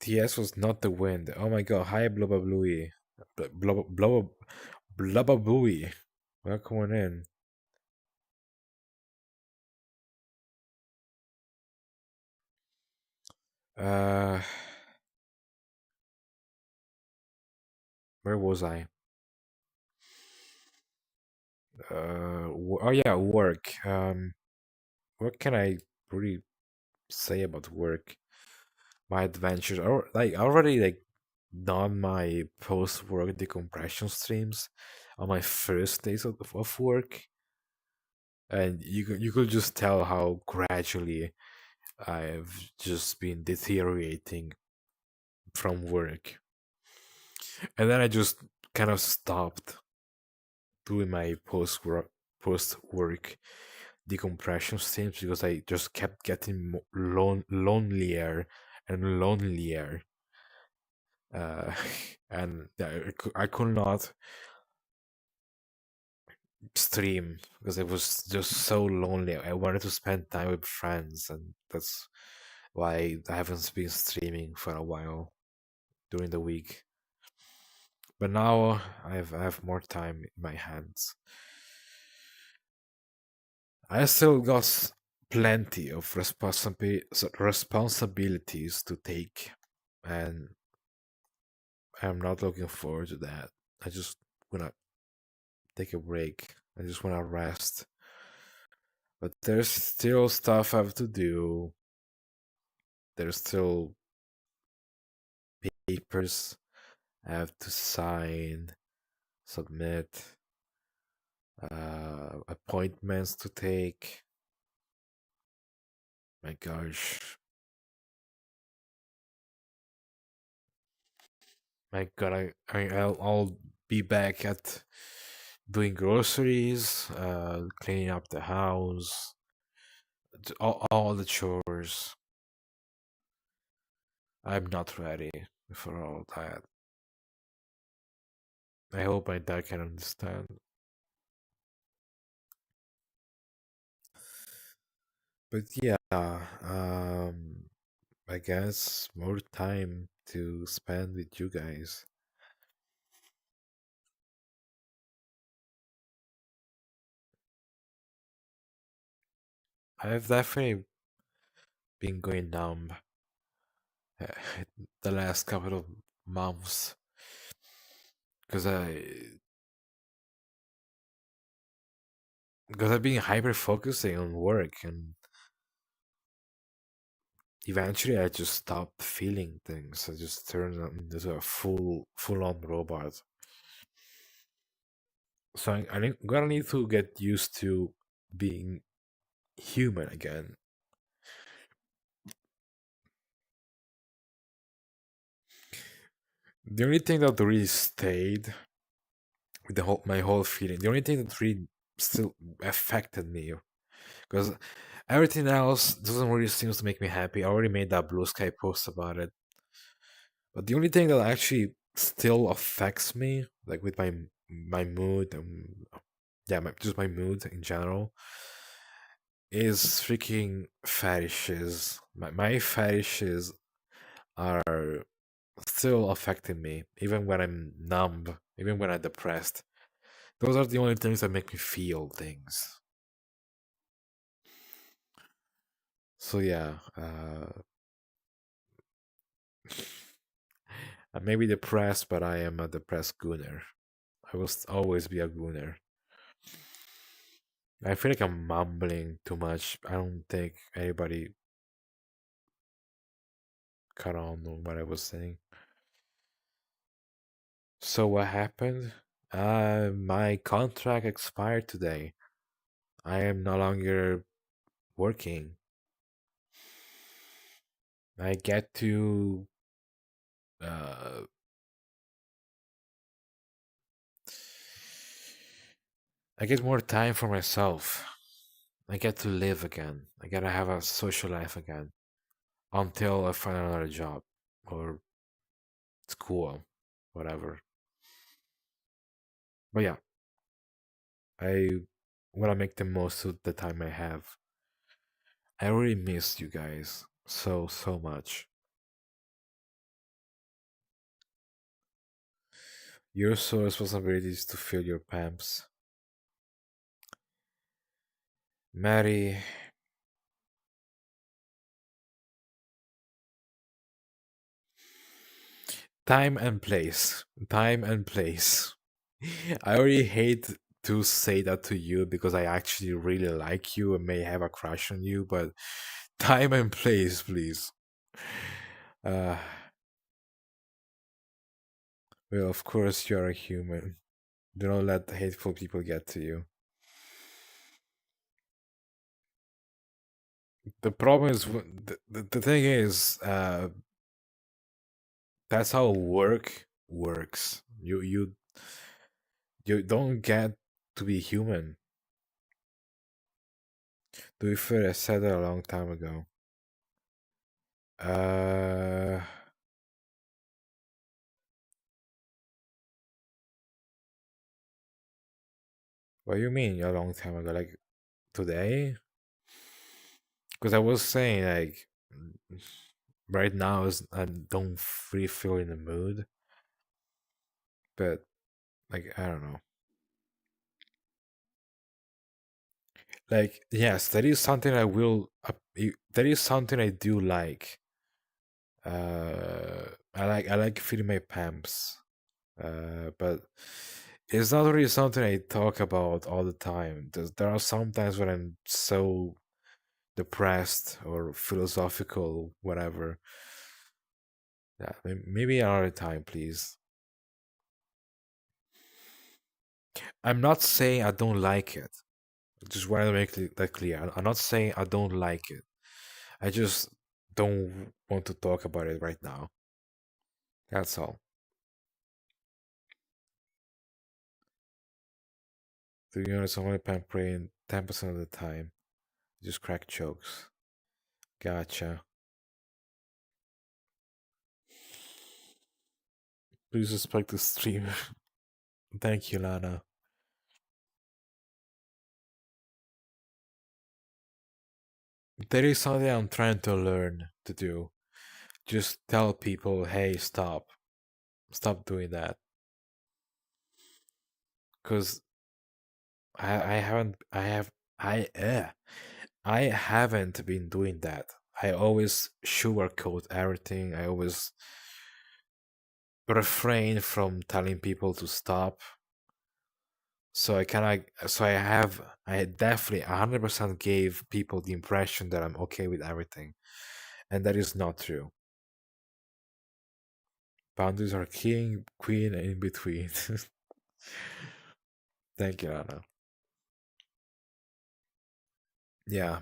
TS was not the wind. Oh my god. Hi, Blubba Bluey. Blubba Blubba Bluey. Welcome on in. Uh, where was I? Oh yeah, work. What can I really say about work? My adventures, or like I already like done my post work decompression streams on my first days of work, and you could just tell how gradually I've just been deteriorating from work, and then I just kind of stopped doing my post work decompression streams because I just kept getting lonelier and lonelier, uh, and I could not stream because it was just so lonely. I wanted to spend time with friends, and that's why I haven't been streaming for a while during the week. But now I have more time in my hands. I still got plenty of responsibilities to take, and I'm not looking forward to that. I just wanna take a break. I just wanna rest. But there's still stuff I have to do. There's still papers I have to sign, submit, appointments to take. My gosh. My God, I'll be back at doing groceries, cleaning up the house, all the chores. I'm not ready for all that. I hope my dad can understand. But yeah, I guess more time to spend with you guys. I've definitely been going numb uh, the last couple of months because I've been hyper focusing on work, and eventually I just stopped feeling things. I just turned into a full on robot. So I'm gonna need to get used to being human again. The only thing that really stayed with my whole feeling, the only thing that really still affected me, because everything else doesn't really seem to make me happy. I already made that blue sky post about it. But the only thing that actually still affects me, like with my mood and yeah, just my mood in general, is freaking fetishes. My fetishes are still affecting me, even when I'm numb, even when I'm depressed. Those are the only things that make me feel things. So yeah, I may be depressed, but I am a depressed gooner. I will always be a gooner. I feel like I'm mumbling too much. I don't think anybody caught on what I was saying. So what happened? My contract expired today. I am no longer working. I get to uh I get more time for myself. I get to live again. I gotta have a social life again until I find another job or school, whatever. But yeah, I want to make the most of the time I have. I really miss you guys so much. Your sole responsibility is to fill your pants. Mary, time and place. Time and place. I already hate to say that to you because I actually really like you and may have a crush on you, but time and place, please. Uh, well, of course, you're a human. Do not let hateful people get to you. The problem is, the thing is, that's how work works. You don't get to be human. To be fair, I said that a long time ago. Uh, what do you mean a long time ago? Like today? Because I was saying like right now is I don't really feel in the mood, but like I don't know. Like, yes, that is something I will. That is something I do like. I like feeding my pamps. But it's not really something I talk about all the time. There are some times when I'm so depressed or philosophical, whatever. Yeah, maybe another time, please. I'm not saying I don't like it. Just want to make that clear. I'm not saying I don't like it. I just don't want to talk about it right now. That's all. To be honest, I'm only pampering 10% of the time. Just crack jokes. Gotcha. Please respect the stream. Thank you, Lana. That is something I'm trying to learn to do. Just tell people, hey, stop. Stop doing that. Because I haven't, I haven't been doing that. I always sugarcoat everything. I always refrain from telling people to stop. I definitely 100% gave people the impression that I'm okay with everything. And that is not true. Boundaries are king, queen, and in between. Thank you, Anna. Yeah.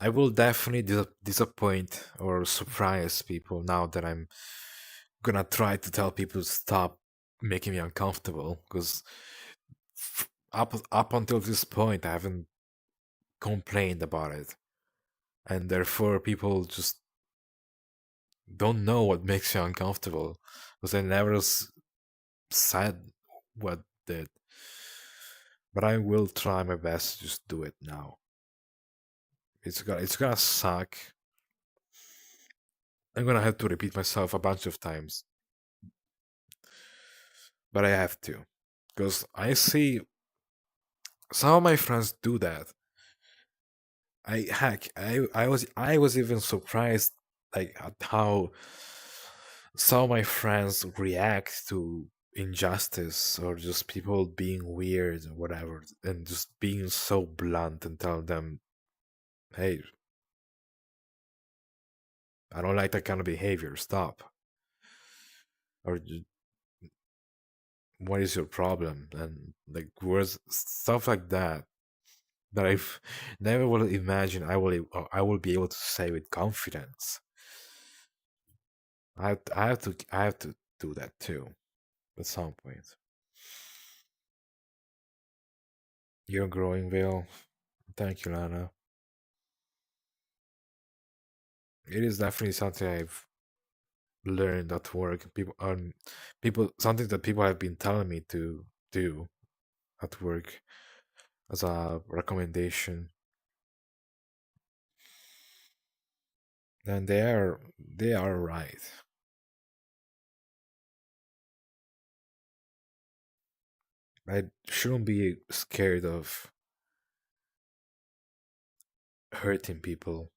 I will definitely disappoint or surprise people now that I'm gonna try to tell people to stop making me uncomfortable. Because up until this point, I haven't complained about it, and therefore people just don't know what makes you uncomfortable. Because I never said what did, but I will try my best to just do it now. It's gonna suck. I'm gonna have to repeat myself a bunch of times, but I have to, because I see some of my friends do that. I was even surprised, like, at how some of my friends react to injustice or just people being weird or whatever, and just being so blunt and tell them, hey, I don't like that kind of behavior, stop. Or what is your problem? And like words, stuff like that, that I've never will imagine I will be able to say with confidence. I have to do that too at some point. You're growing, Will. Thank you, Lana. It is definitely something I've learned at work. People something that people have been telling me to do at work as a recommendation, and they are right. I shouldn't be scared of hurting people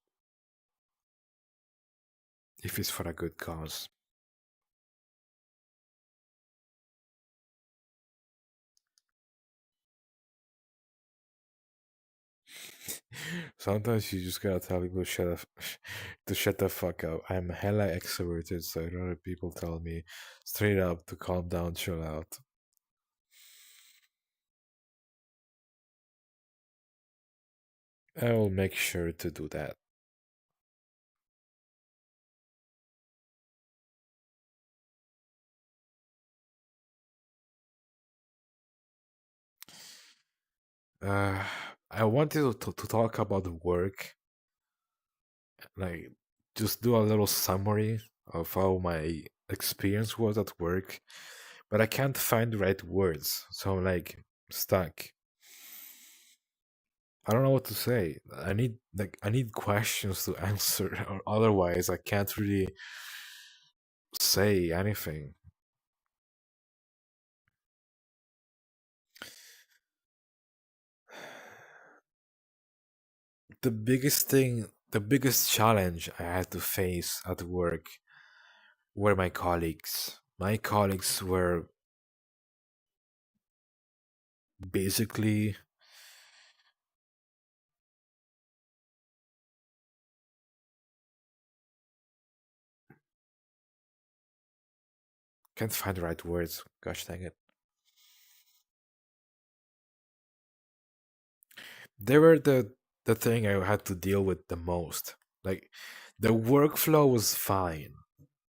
if it's for a good cause. Sometimes you just gotta tell people to shut the fuck up. I'm hella extroverted, so I'd rather people tell me straight up to calm down, chill out. I will make sure to do that. Uh, I wanted to talk about work, like just do a little summary of how my experience was at work, but I can't find the right words, so I'm like stuck. I don't know what to say. I need questions to answer, or otherwise I can't really say anything. the biggest challenge I had to face at work were my colleagues. My colleagues were basically, can't find the right words. Gosh dang it. They were the thing I had to deal with the most. Like the workflow was fine.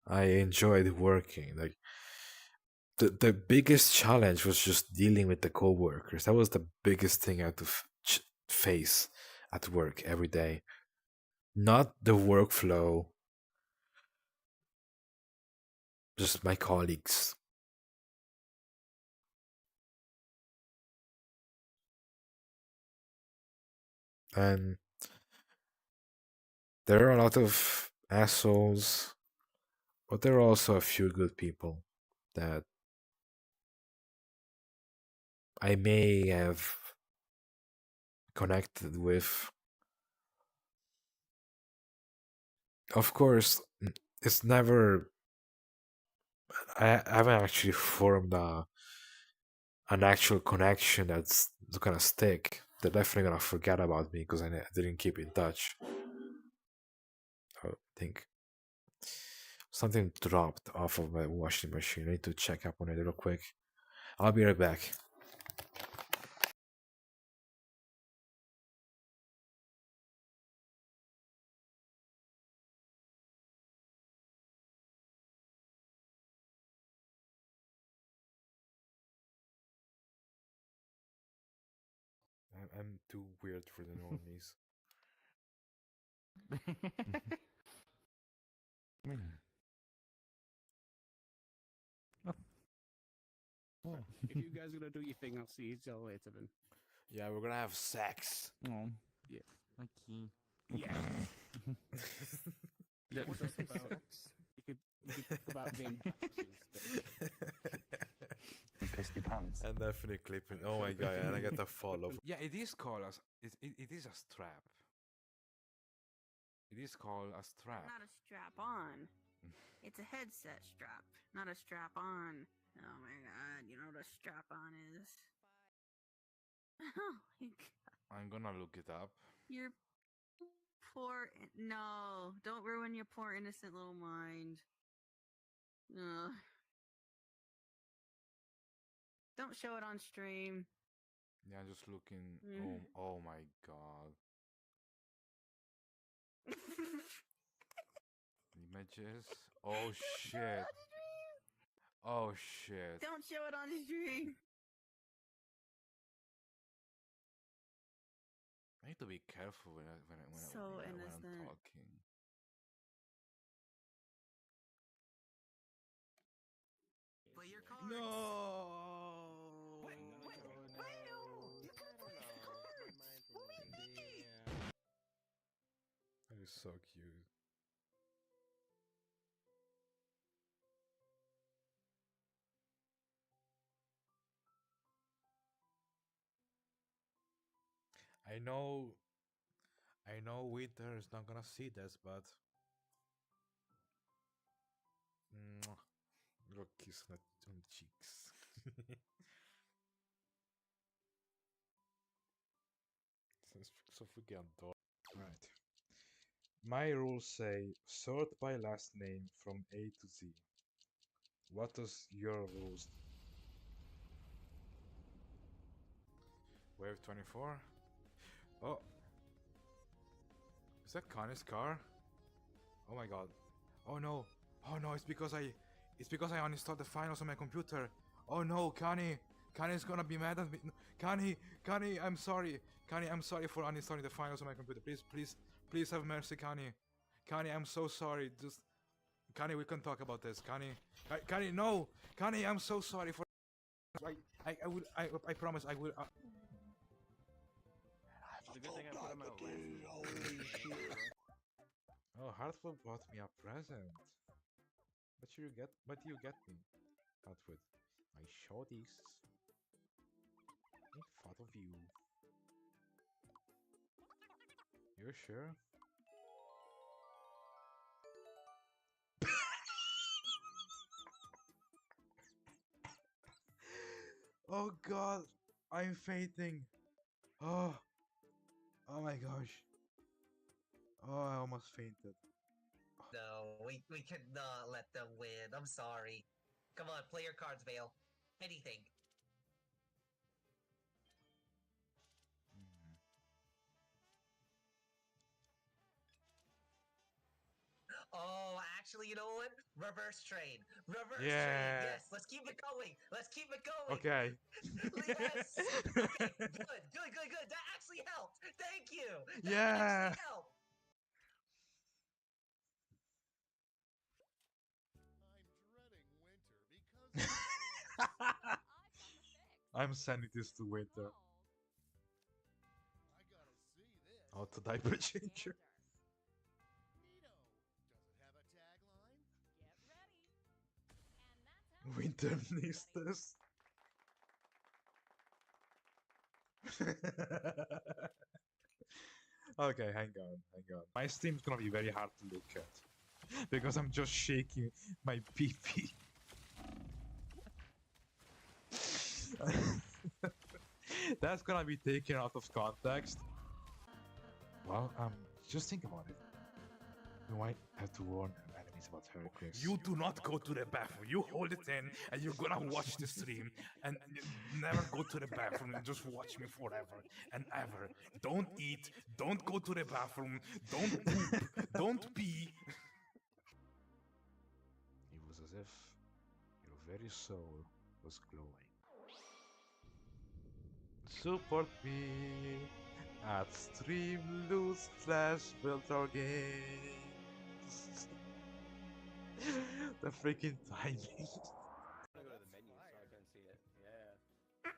I enjoyed working. Like the biggest challenge was just dealing with the coworkers. That was the biggest thing I had to face at work every day. Not the workflow, just my colleagues. And there are a lot of assholes, but there are also a few good people that I may have connected with. Of course, it's never. I haven't actually formed an actual connection that's gonna stick. They're definitely gonna forget about me because I didn't keep in touch. I think something dropped off of my washing machine. I need to check up on it real quick. I'll be right back. I'm too weird for the normies. If you guys are gonna do your thing, I'll see you later then. Yeah, we're gonna have sex. Oh, Yeah. okay. Yeah. That What else about? You could talk about getting batches, but pissed your pants. And definitely clipping. Oh my god, and I get a follow. Yeah, it is called as it is a strap. It is called a strap. Not a strap on. It's a headset strap, not a strap on. Oh my god, you know what a strap on is? Oh my god. I'm gonna look it up. Your poor. No, don't ruin your poor innocent little mind. Ugh. Don't show it on stream. Yeah, I'm just looking. Mm. Oh my god. Images. Oh shit. Oh shit. Don't show it on stream. I need to be careful So when I'm innocent. talking. Play your cards. No. Wait, you can't play your cards. What do you mean? That is so cute. I know Winter is not gonna see this, but mwah, little kiss on the cheeks. So freaking adorable. Right. My rules say sort by last name from A to Z. What does your rules? Wave 24? Oh, is that Connie's car? Oh my god. Oh no. Oh no, it's because I uninstalled the files on my computer. Oh no, Connie. Connie's gonna be mad at me. Connie, I'm sorry. Connie, I'm sorry for uninstalling the files on my computer. Please have mercy, Connie. Connie, I'm so sorry. Just Connie, we can talk about this. Connie, no. Connie, I'm so sorry for I promise I will the good thing I put on my list. Oh, Heartful bought me a present. What do you get me? Heartful. My shorties. In front of you. You sure? Oh god, I'm fainting. Oh, oh my gosh. Oh, I almost fainted. No, we could not let them win. I'm sorry. Come on, play your cards, Vale. Anything. Mm. Oh, actually, you know what? Reverse trade. Reverse trade. Yeah. Yes, let's keep it going. Let's keep it going. Okay. Yes. Okay, good. That actually helped. Thank you. That Yeah. actually helped. I'm sending this to Winter. Auto diaper changer. Winter needs this. Okay, hang on. My Steam's gonna be very hard to look at because I'm just shaking my PP. That's gonna be taken out of context. Well, just think about it. You might have to warn enemies about Heracles. You do not go to the bathroom. You hold it in, and you're gonna watch the stream, and never go to the bathroom and just watch me forever and ever. Don't eat. Don't go to the bathroom. Don't poop. Don't pee. It was as if your very soul was glowing. Support me at streamloot/build games. The freaking timing. I'm gonna go to the menu so I can see it. Yeah.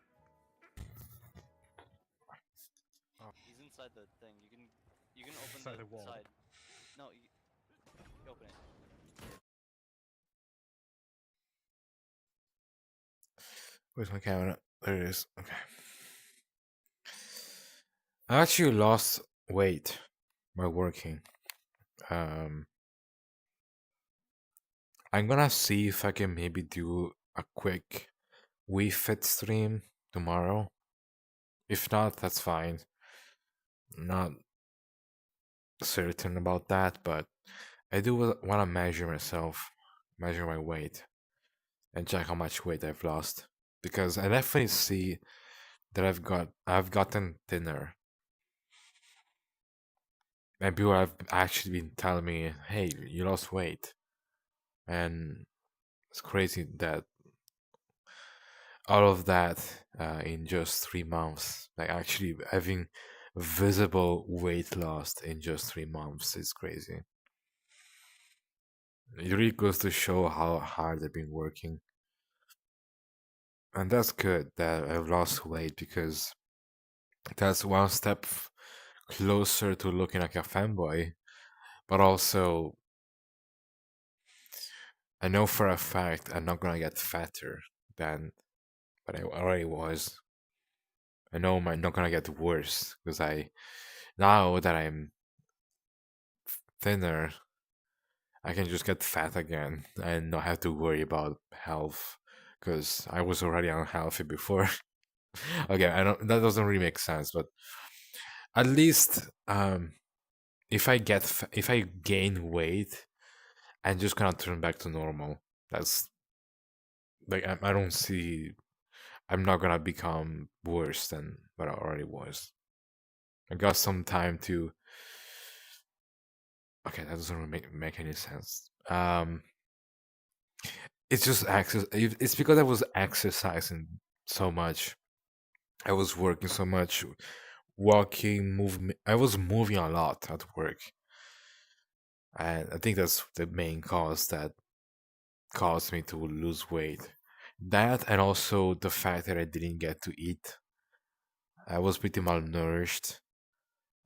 He's inside the thing. You can open Inside the the wall. side. No, you open it. Where's my camera? There it is. Okay. I actually lost weight by working. I'm gonna see if I can maybe do a quick Wii Fit stream tomorrow. If not, that's fine. Not certain about that, but I do want to measure myself, measure my weight, and check how much weight I've lost. Because I definitely see that I've gotten thinner. And people have actually been telling me, "Hey, you lost weight," and it's crazy that all of that in just 3 months, like actually having visible weight loss in just 3 months is crazy. It really goes to show how hard I've been working. And that's good that I've lost weight because that's one step closer to looking like a fanboy. But also, I know for a fact I'm not gonna get fatter than what I already was. I know I'm not gonna get worse because now that I'm thinner, I can just get fat again and not have to worry about health because I was already unhealthy before. Okay, I don't. That doesn't really make sense, but at least if if I gain weight, I'm just gonna turn back to normal. That's like I don't see. I'm not gonna become worse than what I already was. I got some time to. Okay, that doesn't really make any sense. It's just It's because I was exercising so much. I was working so much, walking, movement. I was moving a lot at work, and I think that's the main cause that caused me to lose weight. That and also the fact that I didn't get to eat. I was pretty malnourished,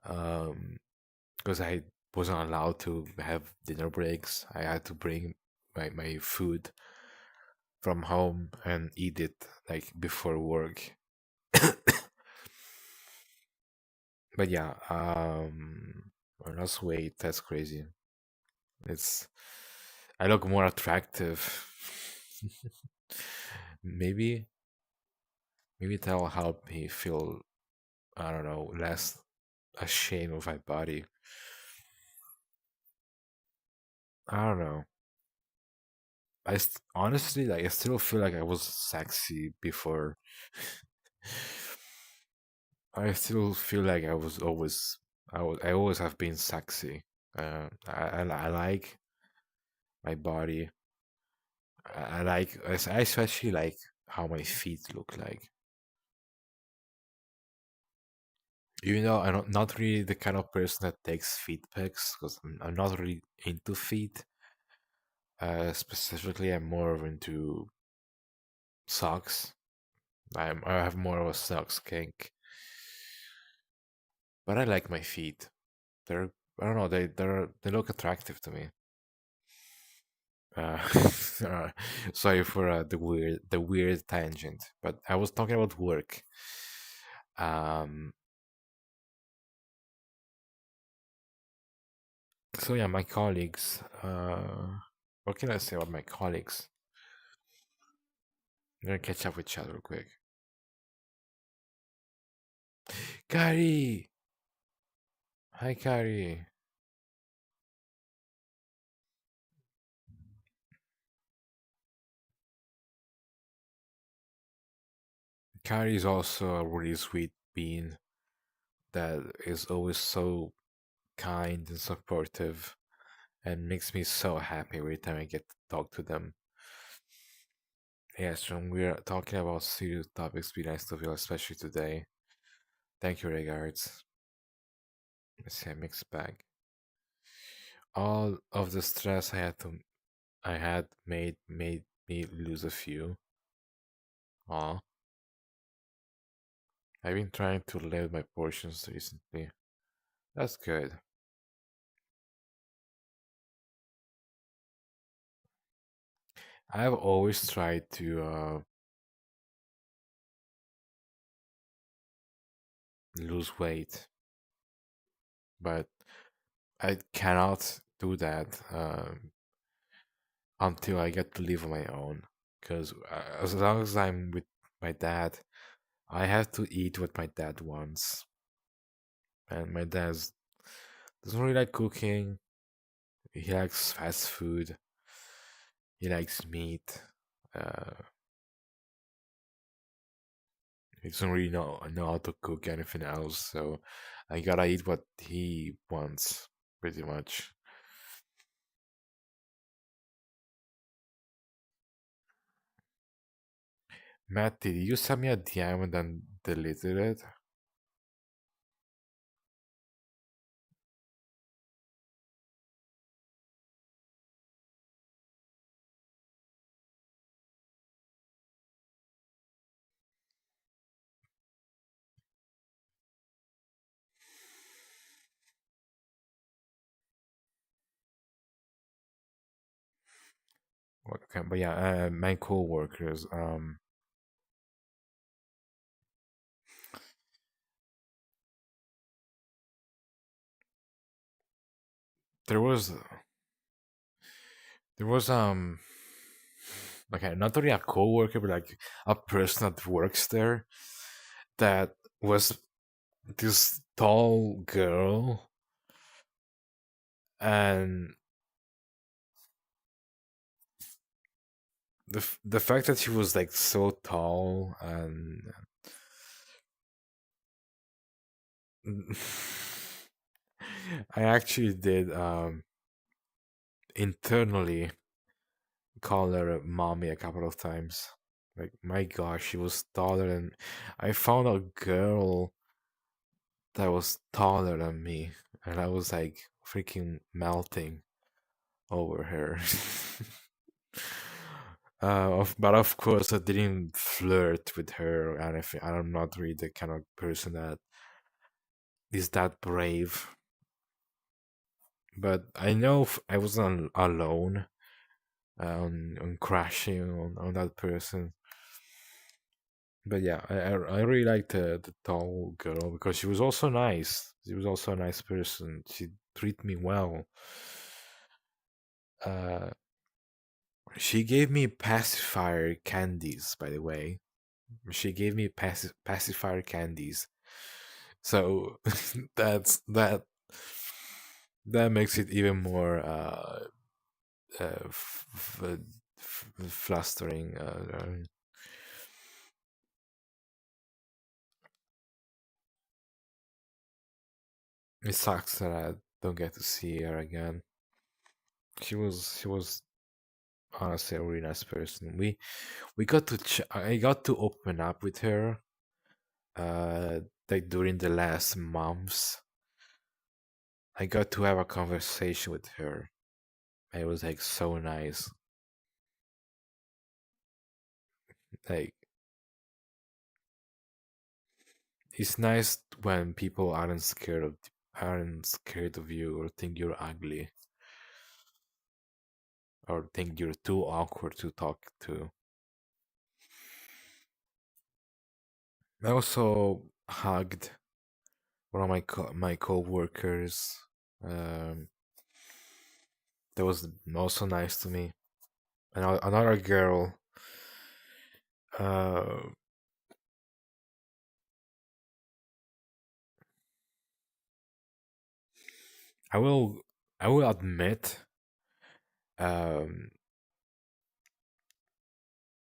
because I wasn't allowed to have dinner breaks. I had to bring my food from home and eat it like before work. But yeah, I lost weight. That's crazy. It's I look more attractive. maybe maybe that'll help me feel, I don't know, less ashamed of my body. I don't know. Honestly, like, I still feel like I was sexy before. I still feel like I was always, I always have been sexy. I like my body. I like, I especially like how my feet look like. You know, I'm not really the kind of person that takes feet pics because I'm not really into feet. Specifically, I'm more into socks. I have more of a socks kink, but I like my feet. They're, I don't know, they look attractive to me. Uh, uh, sorry for the weird tangent, but I was talking about work. Um, so yeah, my colleagues. What can I say about my colleagues? I'm gonna catch up with chat real quick. Kari, hi Kari. Kari is also a really sweet being that is always so kind and supportive and makes me so happy every time I get to talk to them. Yes, when we're talking about serious topics, be nice to feel, especially today. Thank you, regards. Let's see, a mixed bag. All of the stress I had made me lose a few. Aw. I've been trying to limit my portions recently. That's good. I've always tried to lose weight, but I cannot do that until I get to live on my own. Because as long as I'm with my dad, I have to eat what my dad wants. And my dad doesn't really like cooking. He likes fast food. He likes meat. Uh, he doesn't really know how to cook anything else. So I gotta eat what he wants, pretty much. Matt, did you send me a DM and then deleted it? Okay, but yeah, my co-workers. There was there was okay, not only a co-worker, but like a person that works there that was this tall girl, and the fact that she was like so tall and I actually did internally call her mommy a couple of times. Like, my gosh, she was taller than I found a girl that was taller than me, and I was like freaking melting over her. But of course, I didn't flirt with her or anything. I'm not really the kind of person that is that brave. But I know I wasn't alone on crashing on that person. But yeah, I really liked the tall girl because she was also nice. She was also a nice person. She treated me well. Uh, she gave me pacifier candies, by the way. She gave me pacifier candies. So that's that makes it even more flustering. It sucks that I don't get to see her again. She was honestly a really nice person. We got to I got to open up with her uh like during the last months. I got to have a conversation with her. It was like so nice. Like it's nice when people aren't scared of you or think you're ugly or think you're too awkward to talk to. I also hugged one of my coworkers. Um, that was also nice to me. And another girl. Uh, I will I will admit. Um,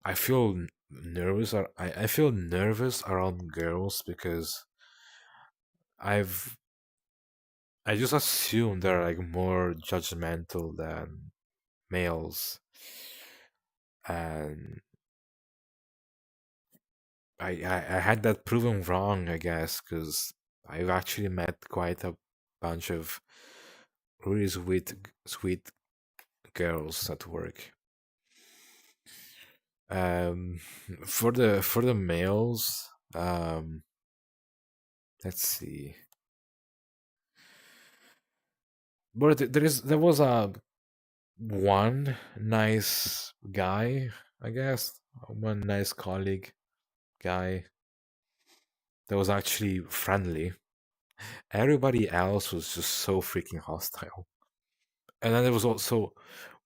I feel nervous. I feel nervous around girls because I've I just assume they're like more judgmental than males, and I had that proven wrong, I guess, because I've actually met quite a bunch of really sweet girls at work. Um, for the males, let's see. But there was a one nice guy, I guess, one nice colleague guy that was actually friendly. Everybody else was just so freaking hostile. And then there was also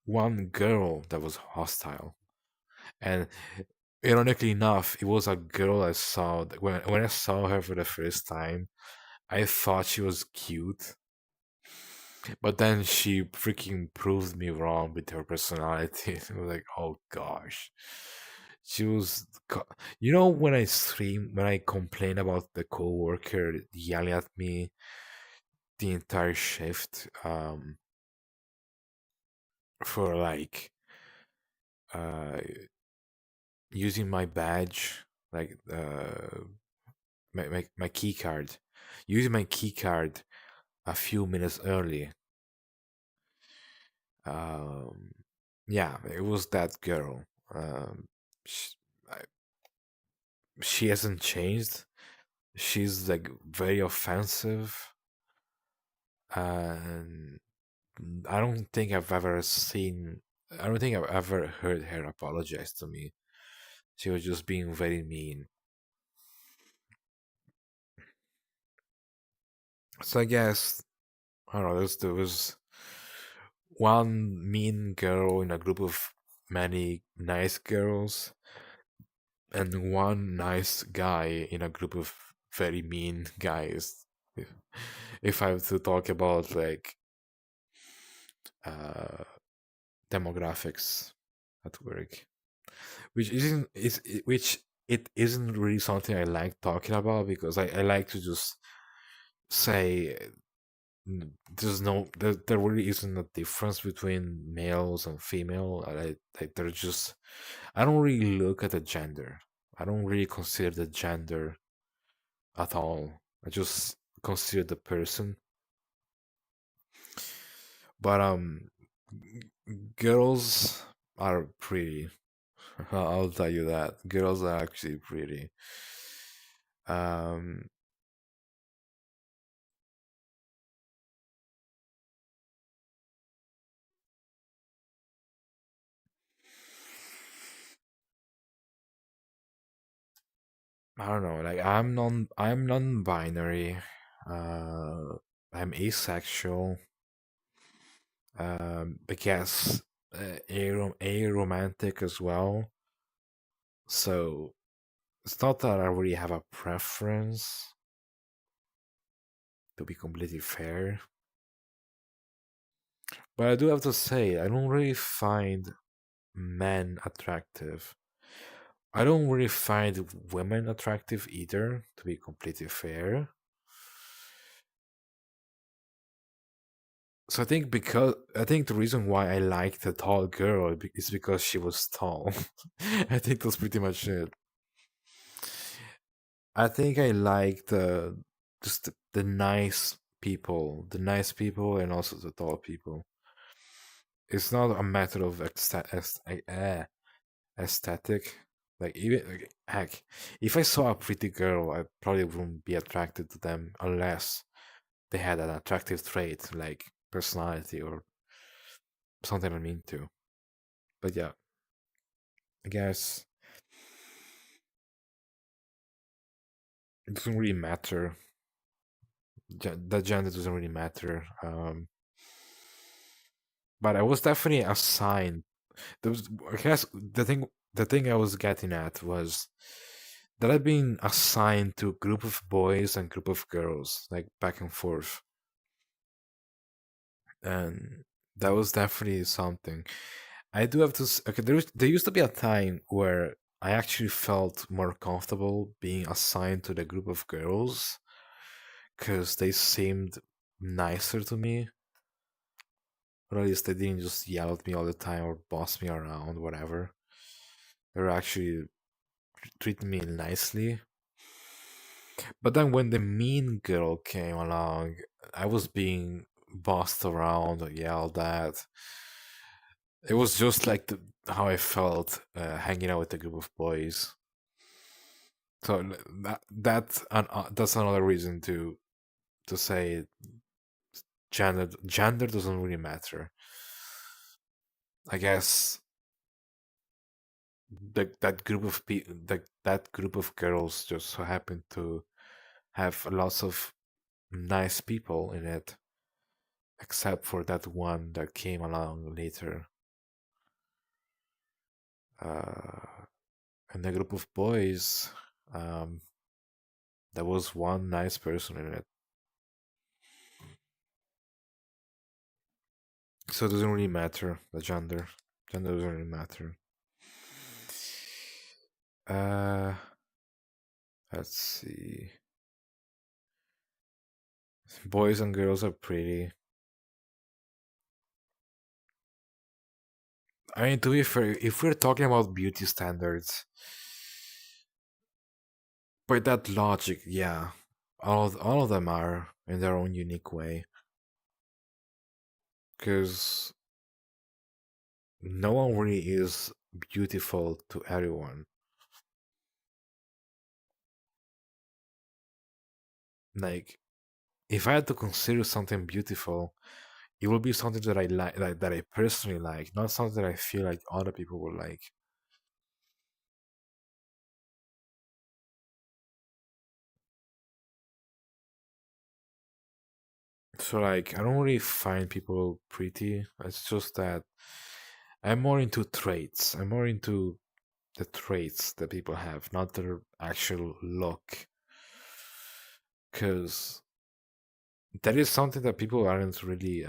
one girl that was hostile. And ironically enough, it was a girl I saw when I saw her for the first time. I thought she was cute, but then she freaking proved me wrong with her personality. I was like, oh gosh. She was, you know, when I complain about the coworker yelling at me the entire shift, for like, uh, using my badge, like, my key card, using my key card a few minutes early. Um, yeah, it was that girl. She, she hasn't changed. She's like very offensive, and I don't think I've ever seen. I don't think I've ever heard her apologize to me. She was just being very mean. So I guess I don't know. There was one mean girl in a group of many nice girls, and one nice guy in a group of very mean guys. If, if I have to talk about like uh, demographics at work, which isn't is which it isn't really something I like talking about because I like to just say there's no there really isn't a difference between males and female. Like they're just I don't really look at the gender. I don't really consider the gender at all. I just consider the person. But girls are pretty. I'll tell you that. Girls are actually pretty. Um I don't know. Like I'm non-binary. Uh, I'm asexual. I guess aromantic as well. So it's not that I really have a preference, to be completely fair. But I do have to say, I don't really find men attractive. I don't really find women attractive either, to be completely fair. So I think the reason why I liked the tall girl is because she was tall. I think that's pretty much it. I think I like the the nice people, and also the tall people. It's not a matter of aesthetic. Like even heck, if I saw a pretty girl, I probably wouldn't be attracted to them unless they had an attractive trait like personality or something I'm into. But yeah, I guess it doesn't really matter. The gender doesn't really matter. But I was definitely assigned. I guess the thing I was getting at was that I've been assigned to a group of boys and group of girls, like back and forth, and that was definitely something. I do have to. Okay, there used to be a time where I actually felt more comfortable being assigned to the group of girls because they seemed nicer to me. Or at least they didn't just yell at me all the time or boss me around, whatever. They were actually treating me nicely. But then when the mean girl came along, I was being bossed around or yelled at. It was just like how I felt hanging out with a group of boys. So that's another reason to say gender doesn't really matter. I guess that group of that group of girls just so happened to have lots of nice people in it, except for that one that came along later. And the group of boys, um, there was one nice person in it. So it doesn't really matter the gender. Gender doesn't really matter. Uh, let's see. Boys and girls are pretty. I mean, to be fair, if we're talking about beauty standards, by that logic, yeah, all of them are in their own unique way. Because no one really is beautiful to everyone. Like, if I had to consider something beautiful, it will be something that I like, that I personally like, not something that I feel like other people will like. So, like, I don't really find people pretty. It's just that I'm more into traits. I'm more into the traits that people have, not their actual look. Because that is something that people aren't really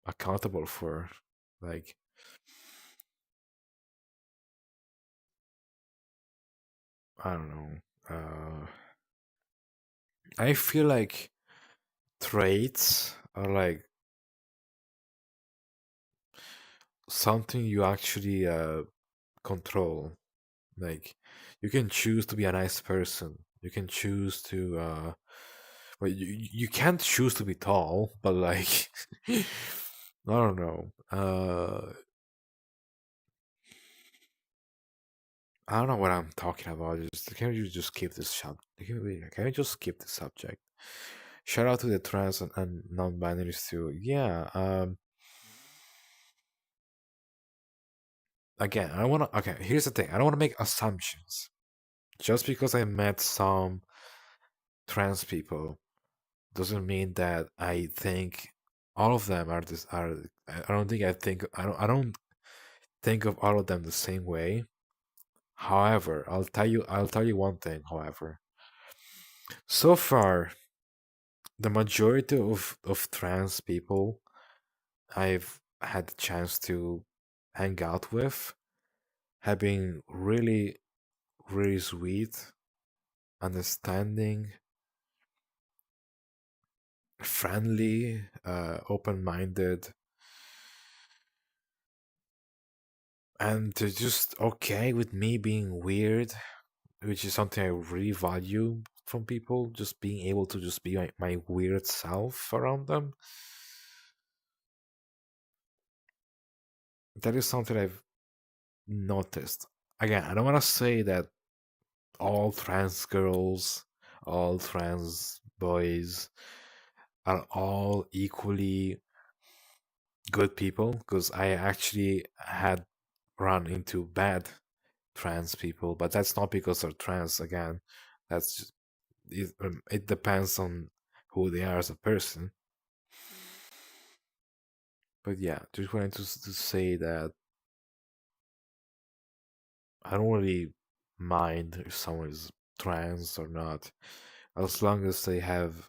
accountable for. Like, I don't know. I feel like traits are like something you actually control. Like, you can choose to be a nice person. You can choose to well, you can't choose to be tall, but like I don't know. I don't know what I'm talking about. Just can you just skip this can we just skip the subject? Shout out to the trans and non-binaries too. Yeah. Again, I don't want to. Okay, here's the thing. I don't want to make assumptions. just because I met some trans people doesn't mean that I think all of them are this are I don't think I don't think of all of them the same way. However, I'll tell you one thing, however. So far, the majority of trans people I've had the chance to hang out with have been really, really sweet, understanding, friendly, open-minded, and they're just okay with me being weird, which is something I really value from people. Just being able to just be my weird self around them. That is something I've noticed. Again, I don't want to say that all trans girls, all trans boys are all equally good people, because I actually had run into bad trans people, but that's not because they're trans. Again, that's just, it depends on who they are as a person. But yeah, just wanted to say that I don't really mind if someone is trans or not, as long as they have,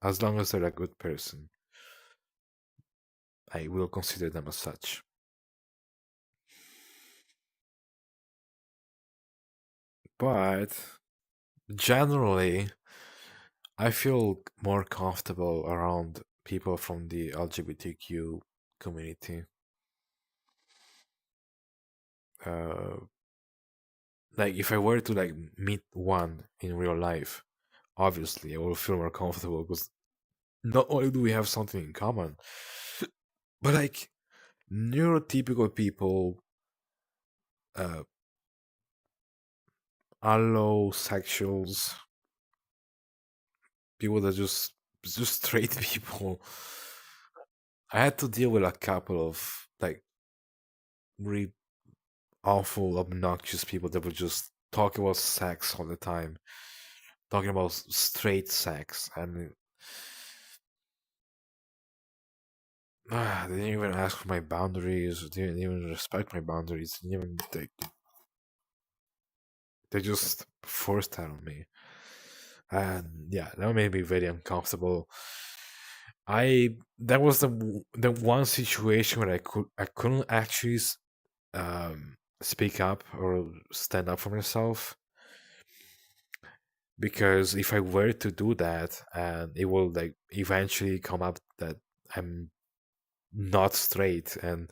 as long as they're a good person, I will consider them as such. But generally, I feel more comfortable around people from the LGBTQ community. Uh, like if I were to like meet one in real life, obviously I will feel more comfortable because not only do we have something in common, but like neurotypical people, uh, allosexuals, people that just straight people. I had to deal with a couple of like really awful, obnoxious people that would just talk about sex all the time, talking about straight sex, and they didn't even ask for my boundaries, they didn't even respect my boundaries, they didn't even they just forced that on me, and yeah, that made me very uncomfortable. That was the one situation where I couldn't actually speak up or stand up for myself, because if I were to do that, and it will like eventually come up that I'm not straight, and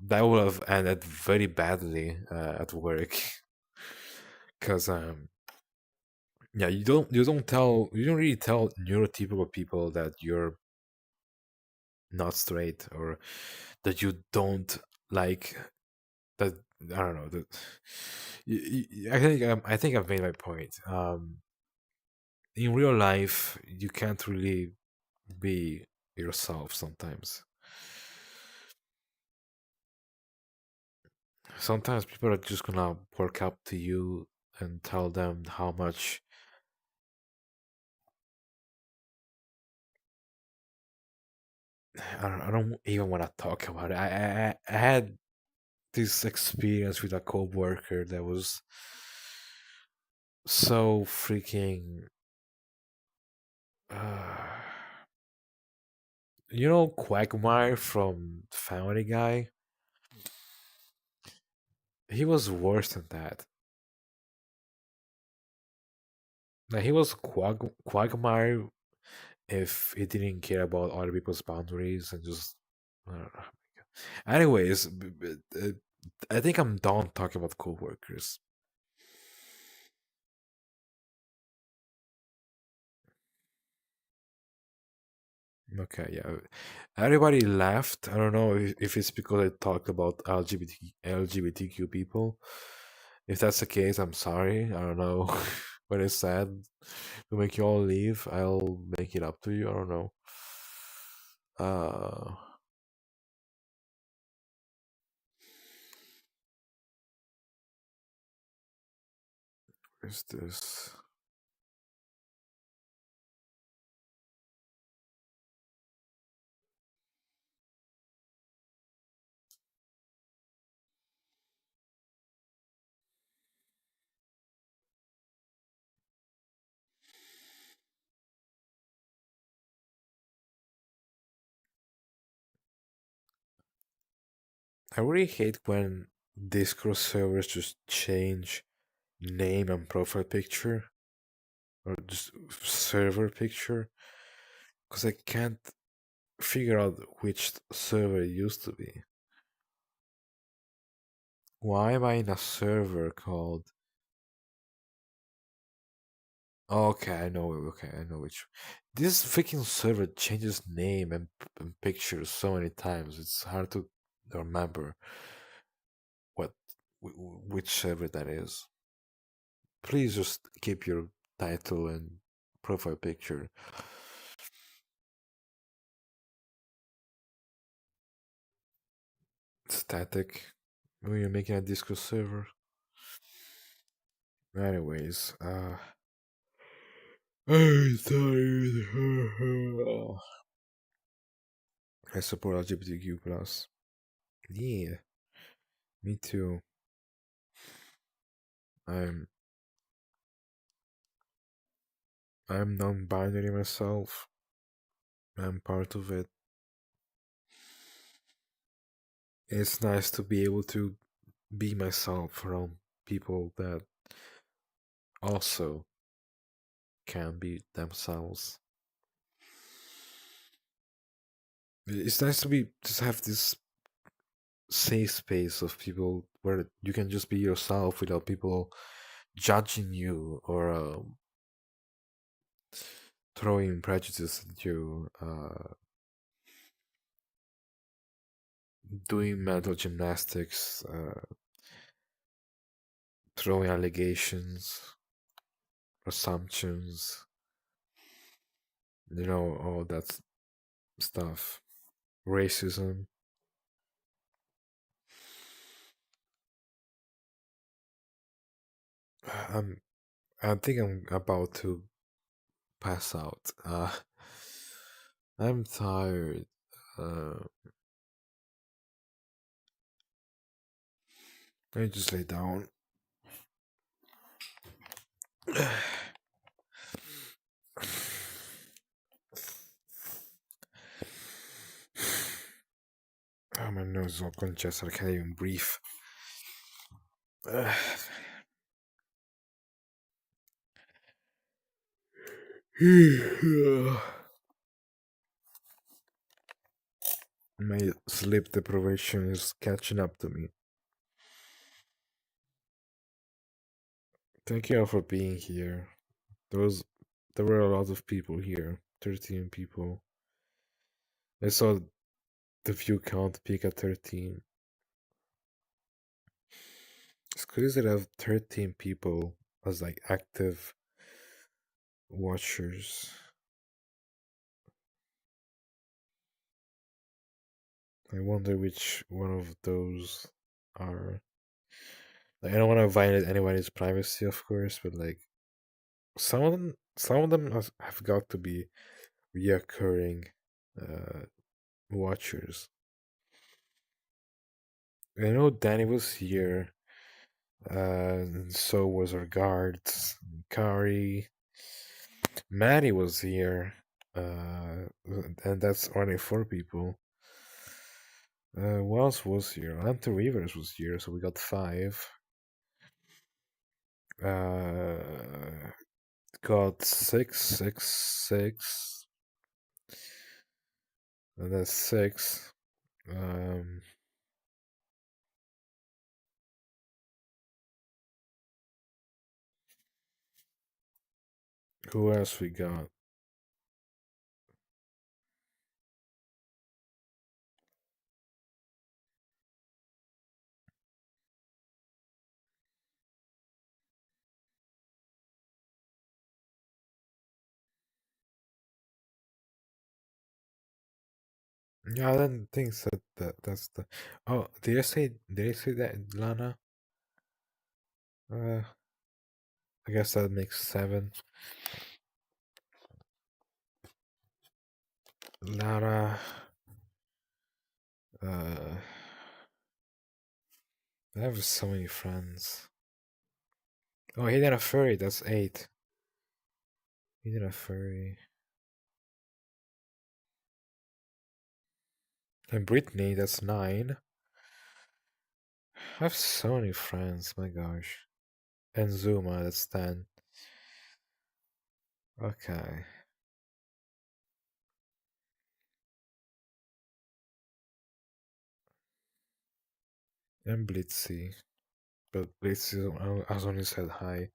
that would have ended very badly at work. Because yeah, you don't really tell neurotypical people that you're not straight, or that you don't like that. I don't know that. I think I've made my point. In real life, you can't really be yourself sometimes. Sometimes people are just gonna work up to you and tell them how much. I don't even want to talk about it. I had this experience with a coworker that was so freaking. Uh, you know Quagmire from Family Guy? He was worse than that. Like, he was Quagmire if he didn't care about other people's boundaries and just. I don't know. Anyways, I think I'm done talking about coworkers. Okay, yeah. Everybody left. I don't know if it's because I talked about LGBTQ people. If that's the case, I'm sorry. I don't know what I said to make you all leave. I'll make it up to you. I don't know. Uh, Is this? I really hate when Discord servers just change name and profile picture or just server picture because I can't figure out which server it used to be. Why am I in a server called? Okay, I know. Okay, I know which. This freaking server changes name and pictures so many times. It's hard to remember what which server that is. Please just keep your title and profile picture static when you're making a Discord server. Anyways, I'm tired. I support LGBTQ plus. Yeah, me too. I'm I'm non-binary myself. I'm part of it. It's nice to be able to be myself around people that also can be themselves. It's nice to be just have this safe space of people where you can just be yourself without people judging you or throwing prejudice at you, doing mental gymnastics, throwing allegations, assumptions, all that stuff, racism. I'm, I think I'm about to pass out. I'm tired. Uh, Let me just lay down. Oh, my nose is all congested. I can't even breathe. My sleep deprivation is catching up to me. Thank you all for being here. There were a lot of people here. 13 people. I saw the view count peak at 13. It's crazy to have 13 people as like active watchers. I wonder which one of those are. Like, I don't want to violate anybody's privacy, of course, but like some of them have got to be reoccurring watchers. I know Danny was here, and so was our guards. Kari, Maddie was here, and that's only 4 people. Who else was here? Hunter Rivers was here, so we got 5. Got 6, and that's 6. Who else we got? Yeah, I didn't think that's the. Oh, did I say that, Lana? I guess that makes 7. Lara. I have so many friends. Oh, he did a furry. That's 8. He did a furry. And Brittany, that's 9. I have so many friends, my gosh. And Zuma, that's 10. Okay. And Blitzy. But Blitzy has only said hi.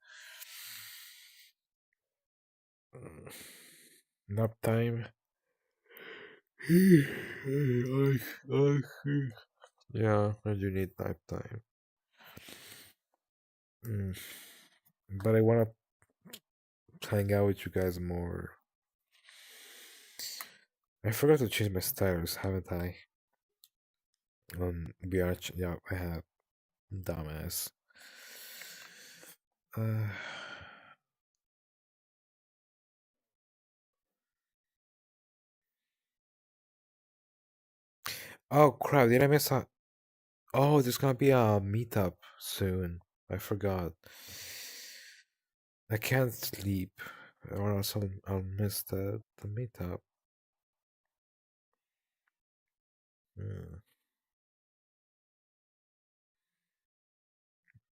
Nap time. Yeah, I do need nap time. But I wanna hang out with you guys more. I forgot to change my stylus, haven't I? Yeah, I have. Dumbass. Uh, oh crap! Did I miss out? Oh, there's gonna be a meetup soon. I forgot. I can't sleep, or else I'll miss the meetup. Hmm.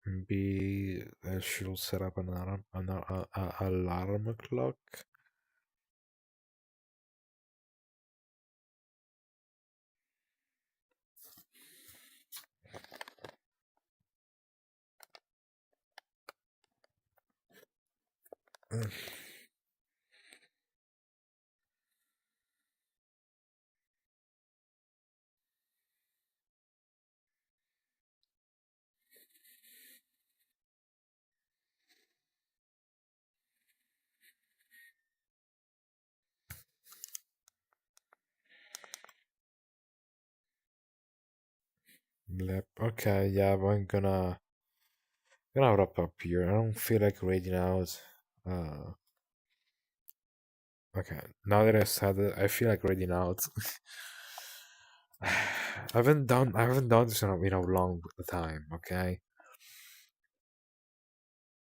Maybe I should set up an alarm clock. Mm. Yep. Okay. Yeah, I'm gonna wrap up here. I don't feel like reading out. Uh. Okay. Now that I said it, I feel like reading out. I haven't done this in a long time. Okay.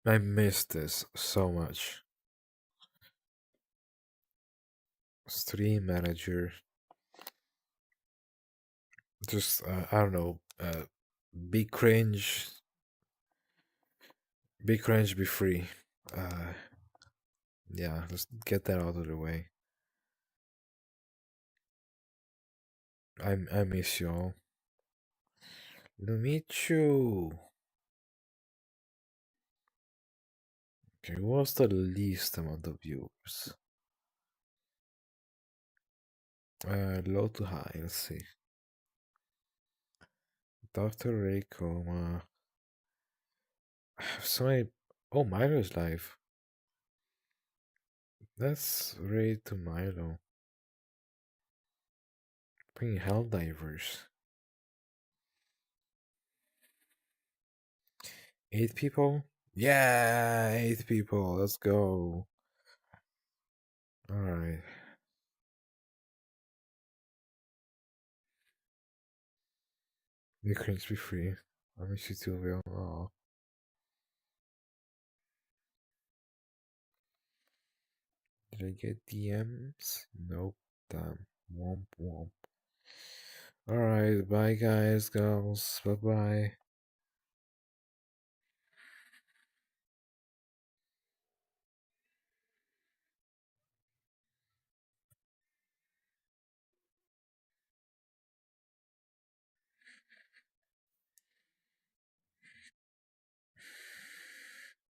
I miss this so much. Stream manager. Just I don't know. Be cringe. Be cringe. Be free. Uh, yeah. Let's get that out of the way. I miss y'all. Lumichu. Okay, what's the least amount of viewers? Low to high. Let's see. Dr. Ray Coma. So many. Oh, Milo's live. That's Ray to Milo. Bring Helldivers. 8 people? Yeah, 8 people. Let's go. Alright. The cringe be free. I miss you too, Will. Oh. Did I get DMs? Nope. Damn. Womp womp. Alright, bye guys, girls. Bye bye.